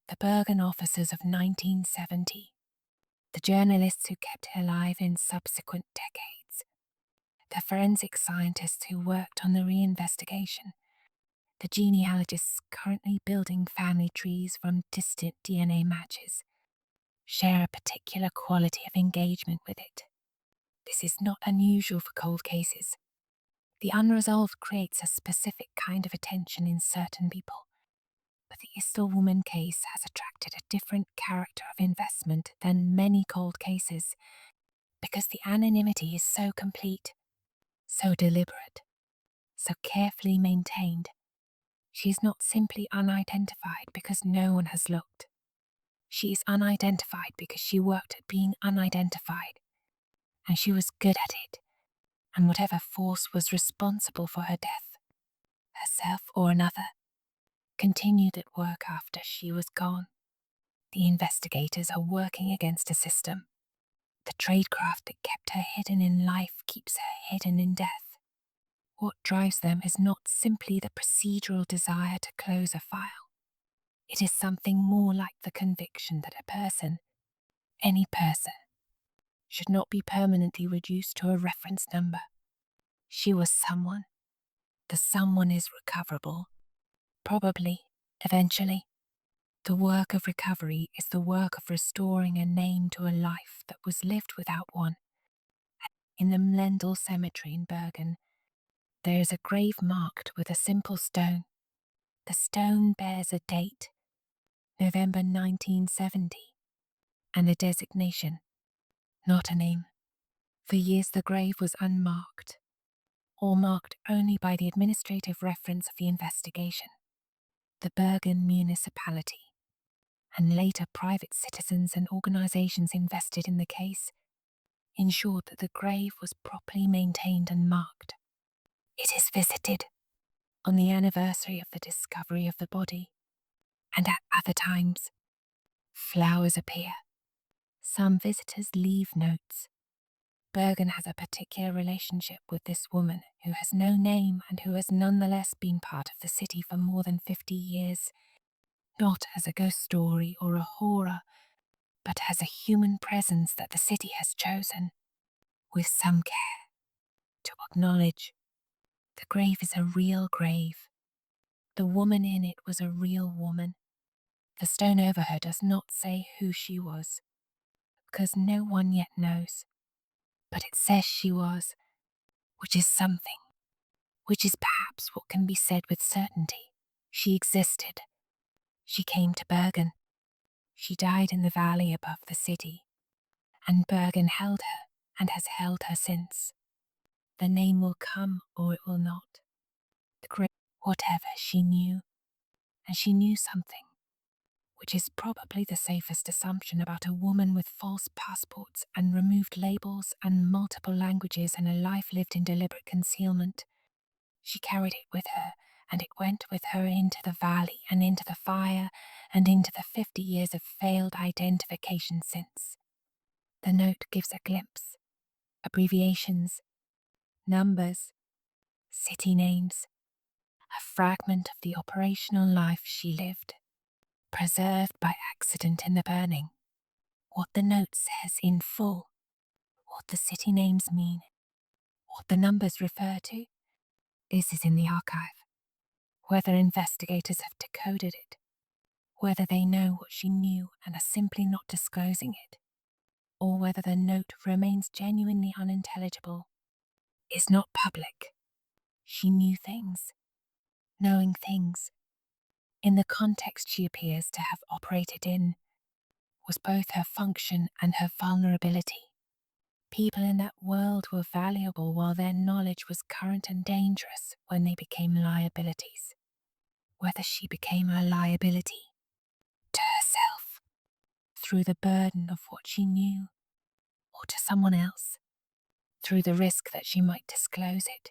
The Bergen officers of 1970. The journalists who kept her alive in subsequent decades. The forensic scientists who worked on the reinvestigation. The genealogists currently building family trees from distant DNA matches share a particular quality of engagement with it. This is not unusual for cold cases. The unresolved creates a specific kind of attention in certain people, but the Isdal woman case has attracted a different character of investment than many cold cases, because the anonymity is so complete, so deliberate, so carefully maintained. She is not simply unidentified because no one has looked. She is unidentified because she worked at being unidentified, and she was good at it, and whatever force was responsible for her death, herself or another, continued at work after she was gone. The investigators are working against a system. The tradecraft that kept her hidden in life keeps her hidden in death. What drives them is not simply the procedural desire to close a file. It is something more like the conviction that a person, any person, should not be permanently reduced to a reference number. She was someone. The someone is recoverable. Probably, eventually. The work of recovery is the work of restoring a name to a life that was lived without one. In the Isdal cemetery in Bergen, there is a grave marked with a simple stone. The stone bears a date, November 1970, and a designation, not a name. For years the grave was unmarked, or marked only by the administrative reference of the investigation. The Bergen municipality, and later private citizens and organizations invested in the case, ensured that the grave was properly maintained and marked. It is visited on the anniversary of the discovery of the body, and at other times, flowers appear. Some visitors leave notes. Bergen has a particular relationship with this woman who has no name and who has nonetheless been part of the city for more than 50 years, not as a ghost story or a horror, but as a human presence that the city has chosen, with some care, to acknowledge. The grave is a real grave. The woman in it was a real woman. The stone over her does not say who she was, because no one yet knows. But it says she was, which is something, which is perhaps what can be said with certainty. She existed. She came to Bergen. She died in the valley above the city, and Bergen held her and has held her since. The name will come or it will not. The great whatever she knew, and she knew something, which is probably the safest assumption about a woman with false passports and removed labels and multiple languages and a life lived in deliberate concealment. She carried it with her, and it went with her into the valley and into the fire and into the 50 years of failed identification since. The note gives a glimpse, abbreviations, numbers, city names, a fragment of the operational life she lived, preserved by accident in the burning. What the note says in full, what the city names mean, what the numbers refer to, this is in the archive. Whether investigators have decoded it, whether they know what she knew and are simply not disclosing it, or whether the note remains genuinely unintelligible, is not public. She knew things. Knowing things, in the context she appears to have operated in, was both her function and her vulnerability. People in that world were valuable while their knowledge was current and dangerous when they became liabilities. Whether she became a liability to herself through the burden of what she knew, or to someone else through the risk that she might disclose it,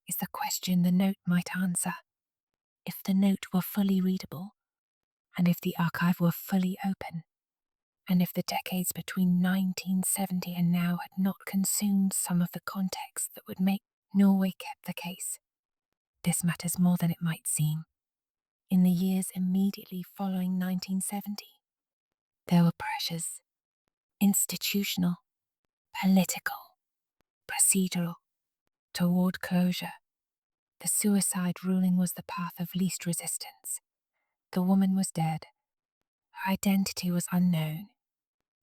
is the question the note might answer. If the note were fully readable, and if the archive were fully open, and if the decades between 1970 and now had not consumed some of the context that would make Norway kept the case, this matters more than it might seem. In the years immediately following 1970, there were pressures, institutional, political, procedural, toward closure. The suicide ruling was the path of least resistance. The woman was dead. Her identity was unknown.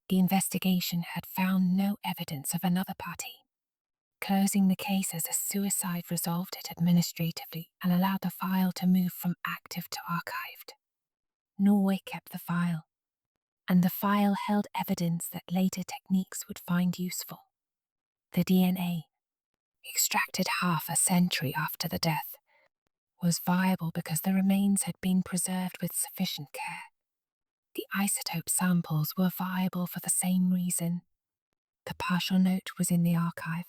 The investigation had found no evidence of another party. Closing the case as a suicide resolved it administratively and allowed the file to move from active to archived. Norway kept the file, and the file held evidence that later techniques would find useful. The DNA, extracted half a century after the death, was viable because the remains had been preserved with sufficient care. The isotope samples were viable for the same reason. The partial note was in the archive.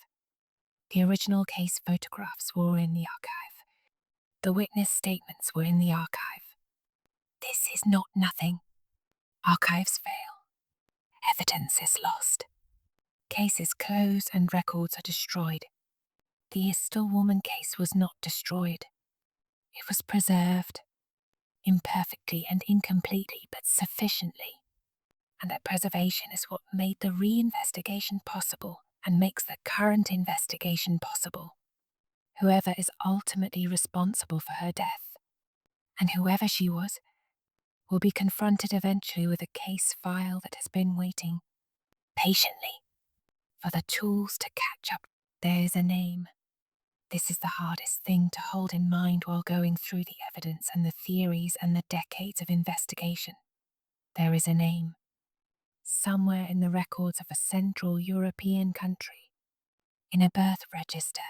The original case photographs were in the archive. The witness statements were in the archive. This is not nothing. Archives fail. Evidence is lost. Cases close and records are destroyed. The Isdal woman case was not destroyed. It was preserved, imperfectly and incompletely, but sufficiently. And that preservation is what made the reinvestigation possible and makes the current investigation possible. Whoever is ultimately responsible for her death, and whoever she was, will be confronted eventually with a case file that has been waiting patiently for the tools to catch up. There is a name. This is the hardest thing to hold in mind while going through the evidence and the theories and the decades of investigation. There is a name. Somewhere in the records of a Central European country, in a birth register,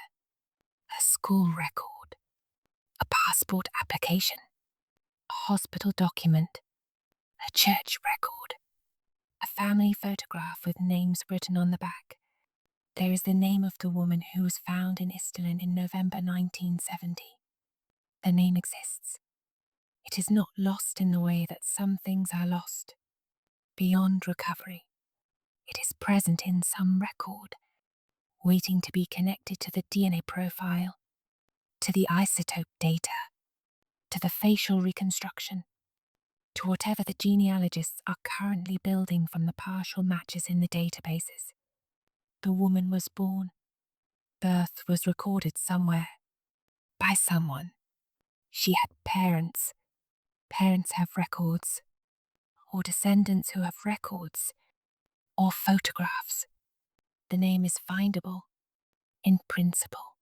a school record, a passport application, a hospital document, a church record, a family photograph with names written on the back. There is the name of the woman who was found in Isdalen in November 1970. The name exists. It is not lost in the way that some things are lost, beyond recovery. It is present in some record, waiting to be connected to the DNA profile, to the isotope data, to the facial reconstruction, to whatever the genealogists are currently building from the partial matches in the databases. The woman was born. Birth was recorded somewhere, by someone. She had parents. Parents have records, or descendants who have records, or photographs. The name is findable, in principle.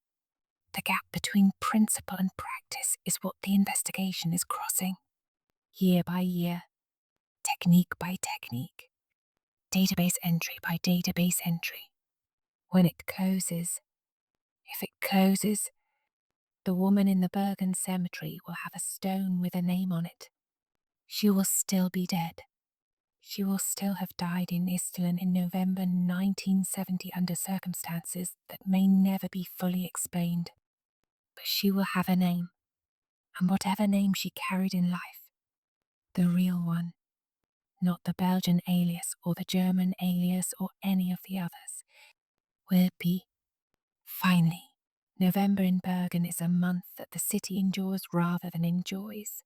The gap between principle and practice is what the investigation is crossing. Year by year, technique by technique, database entry by database entry. When it closes, if it closes, the woman in the Bergen cemetery will have a stone with a name on it. She will still be dead. She will still have died in Isdalen in November 1970 under circumstances that may never be fully explained. But she will have a name, and whatever name she carried in life, the real one, not the Belgian alias or the German alias or any of the others, will be, finally, November in Bergen is a month that the city endures rather than enjoys.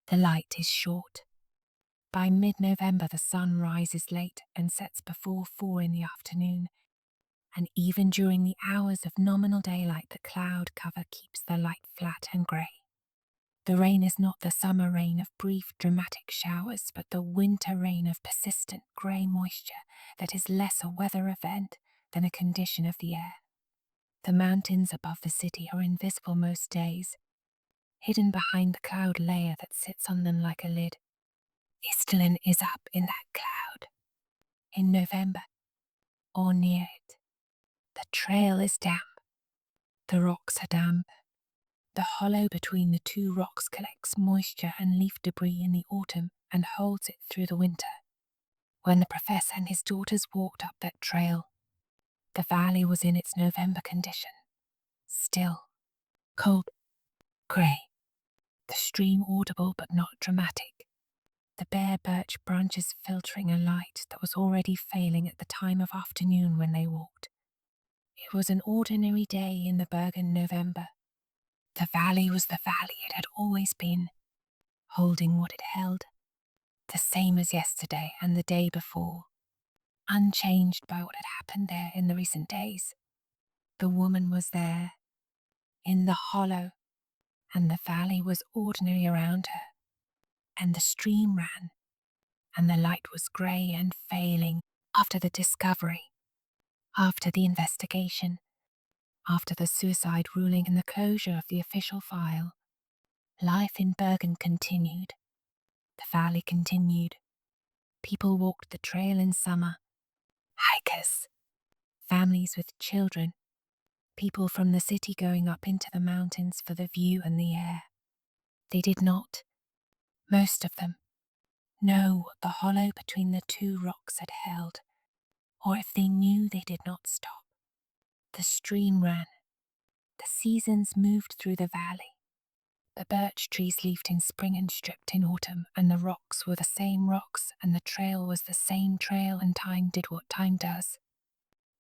The light is short. By mid-November the sun rises late and sets before 4 in the afternoon, and even during the hours of nominal daylight the cloud cover keeps the light flat and grey. The rain is not the summer rain of brief dramatic showers, but the winter rain of persistent grey moisture that is less a weather event than a condition of the air. The mountains above the city are invisible most days, hidden behind the cloud layer that sits on them like a lid. Isdalen is up in that cloud. In November, or near it. The trail is damp. The rocks are damp. The hollow between the two rocks collects moisture and leaf debris in the autumn and holds it through the winter. When the professor and his daughters walked up that trail, the valley was in its November condition. Still, cold, grey. The stream audible but not dramatic. The bare birch branches filtering a light that was already failing at the time of afternoon when they walked. It was an ordinary day in the Bergen November. The valley was the valley it had always been, holding what it held, the same as yesterday and the day before, unchanged by what had happened there in the recent days. The woman was there, in the hollow, and the valley was ordinary around her, and the stream ran, and the light was grey and failing after the discovery, after the investigation, after the suicide ruling and the closure of the official file. Life in Bergen continued. The valley continued. People walked the trail in summer. Hikers. Families with children. People from the city going up into the mountains for the view and the air. They did not, most of them, know what the hollow between the two rocks had held, or if they knew they did not stop. The stream ran. The seasons moved through the valley. The birch trees leafed in spring and stripped in autumn, and the rocks were the same rocks, and the trail was the same trail, and time did what time does,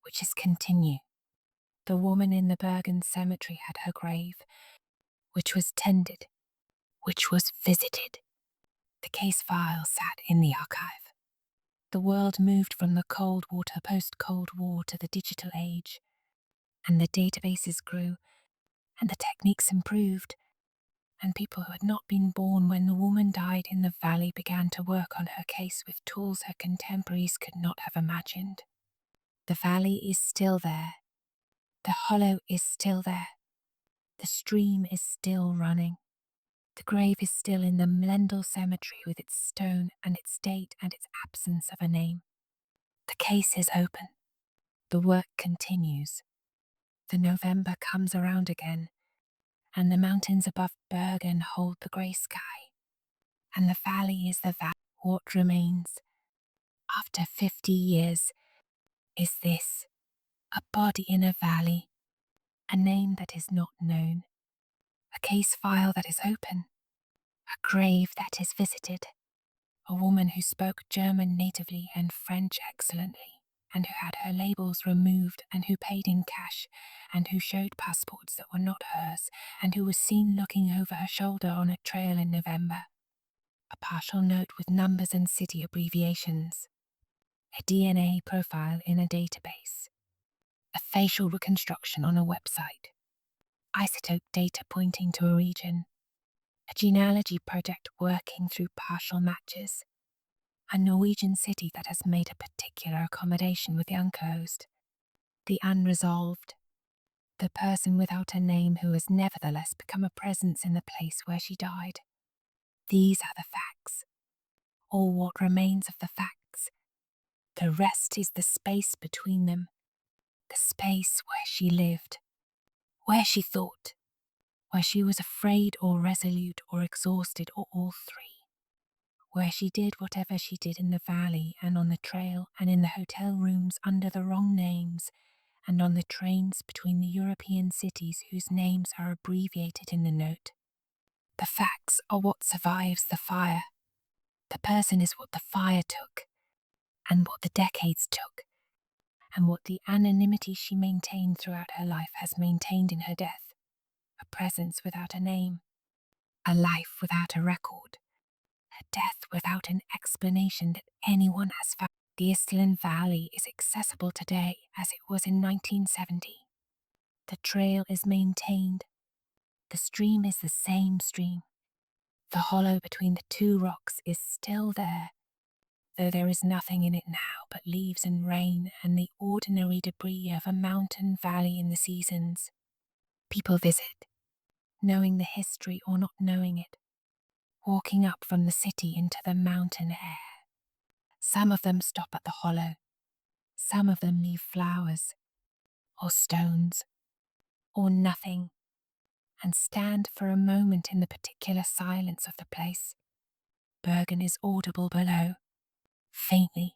which is continue. The woman in the Bergen cemetery had her grave, which was tended, which was visited. The case file sat in the archive. The world moved from the Cold Water post-Cold War to the digital age, and the databases grew, and the techniques improved, and people who had not been born when the woman died in the valley began to work on her case with tools her contemporaries could not have imagined. The valley is still there. The hollow is still there. The stream is still running. The grave is still in the Mlendal cemetery with its stone and its date and its absence of a name. The case is open. The work continues. The November comes around again, and the mountains above Bergen hold the grey sky, and the valley is the valley. What remains, after 50 years, is this: a body in a valley, a name that is not known, a A case file that is open. A grave that is visited. A woman who spoke German natively and French excellently, and who had her labels removed, and who paid in cash, and who showed passports that were not hers, and who was seen looking over her shoulder on a trail in November. A partial note with numbers and city abbreviations. A DNA profile in a database. A facial reconstruction on a website. Isotope data pointing to a region. A genealogy project working through partial matches. A Norwegian city that has made a particular accommodation with the unclosed. The unresolved. The person without a name who has nevertheless become a presence in the place where she died. These are the facts, or what remains of the facts. The rest is the space between them, the space where she lived, where she thought, where she was afraid or resolute or exhausted or all three, where she did whatever she did in the valley and on the trail and in the hotel rooms under the wrong names and on the trains between the European cities whose names are abbreviated in the note. The facts are what survives the fire. The person is what the fire took, and what the decades took, and what the anonymity she maintained throughout her life has maintained in her death. A presence without a name, a life without a record, a death without an explanation that anyone has found. The Isdalen Valley is accessible today as it was in 1970. The trail is maintained. The stream is the same stream. The hollow between the two rocks is still there, though there is nothing in it now but leaves and rain and the ordinary debris of a mountain valley in the seasons. People visit, knowing the history or not knowing it, walking up from the city into the mountain air. Some of them stop at the hollow. Some of them leave flowers, or stones, or nothing, and stand for a moment in the particular silence of the place. Bergen is audible below, faintly,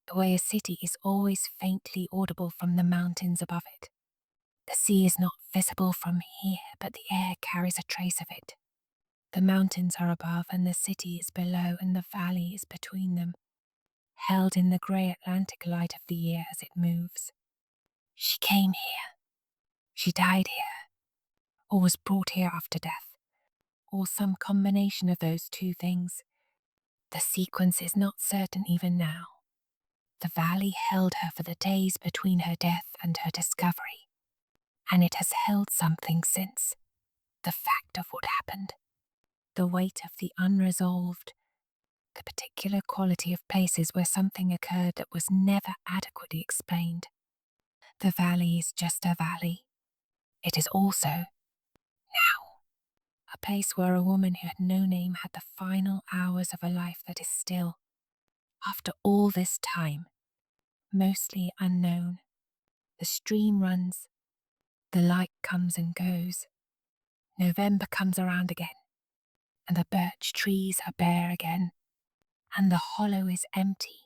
the way a city is always faintly audible from the mountains above it. The sea is not visible from here, but the air carries a trace of it. The mountains are above and the city is below and the valley is between them, held in the grey Atlantic light of the year as it moves. She came here. She died here, or was brought here after death, or some combination of those two things. The sequence is not certain even now. The valley held her for the days between her death and her discovery, and it has held something since. The fact of what happened, the weight of the unresolved, the particular quality of places where something occurred that was never adequately explained. The valley is just a valley. It is also, now, a place where a woman who had no name had the final hours of a life that is still, after all this time, mostly unknown. The stream runs, the light comes and goes. November comes around again, and the birch trees are bare again, and the hollow is empty.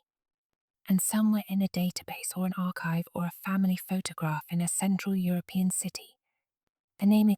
And somewhere in a database or an archive or a family photograph in a Central European city, the name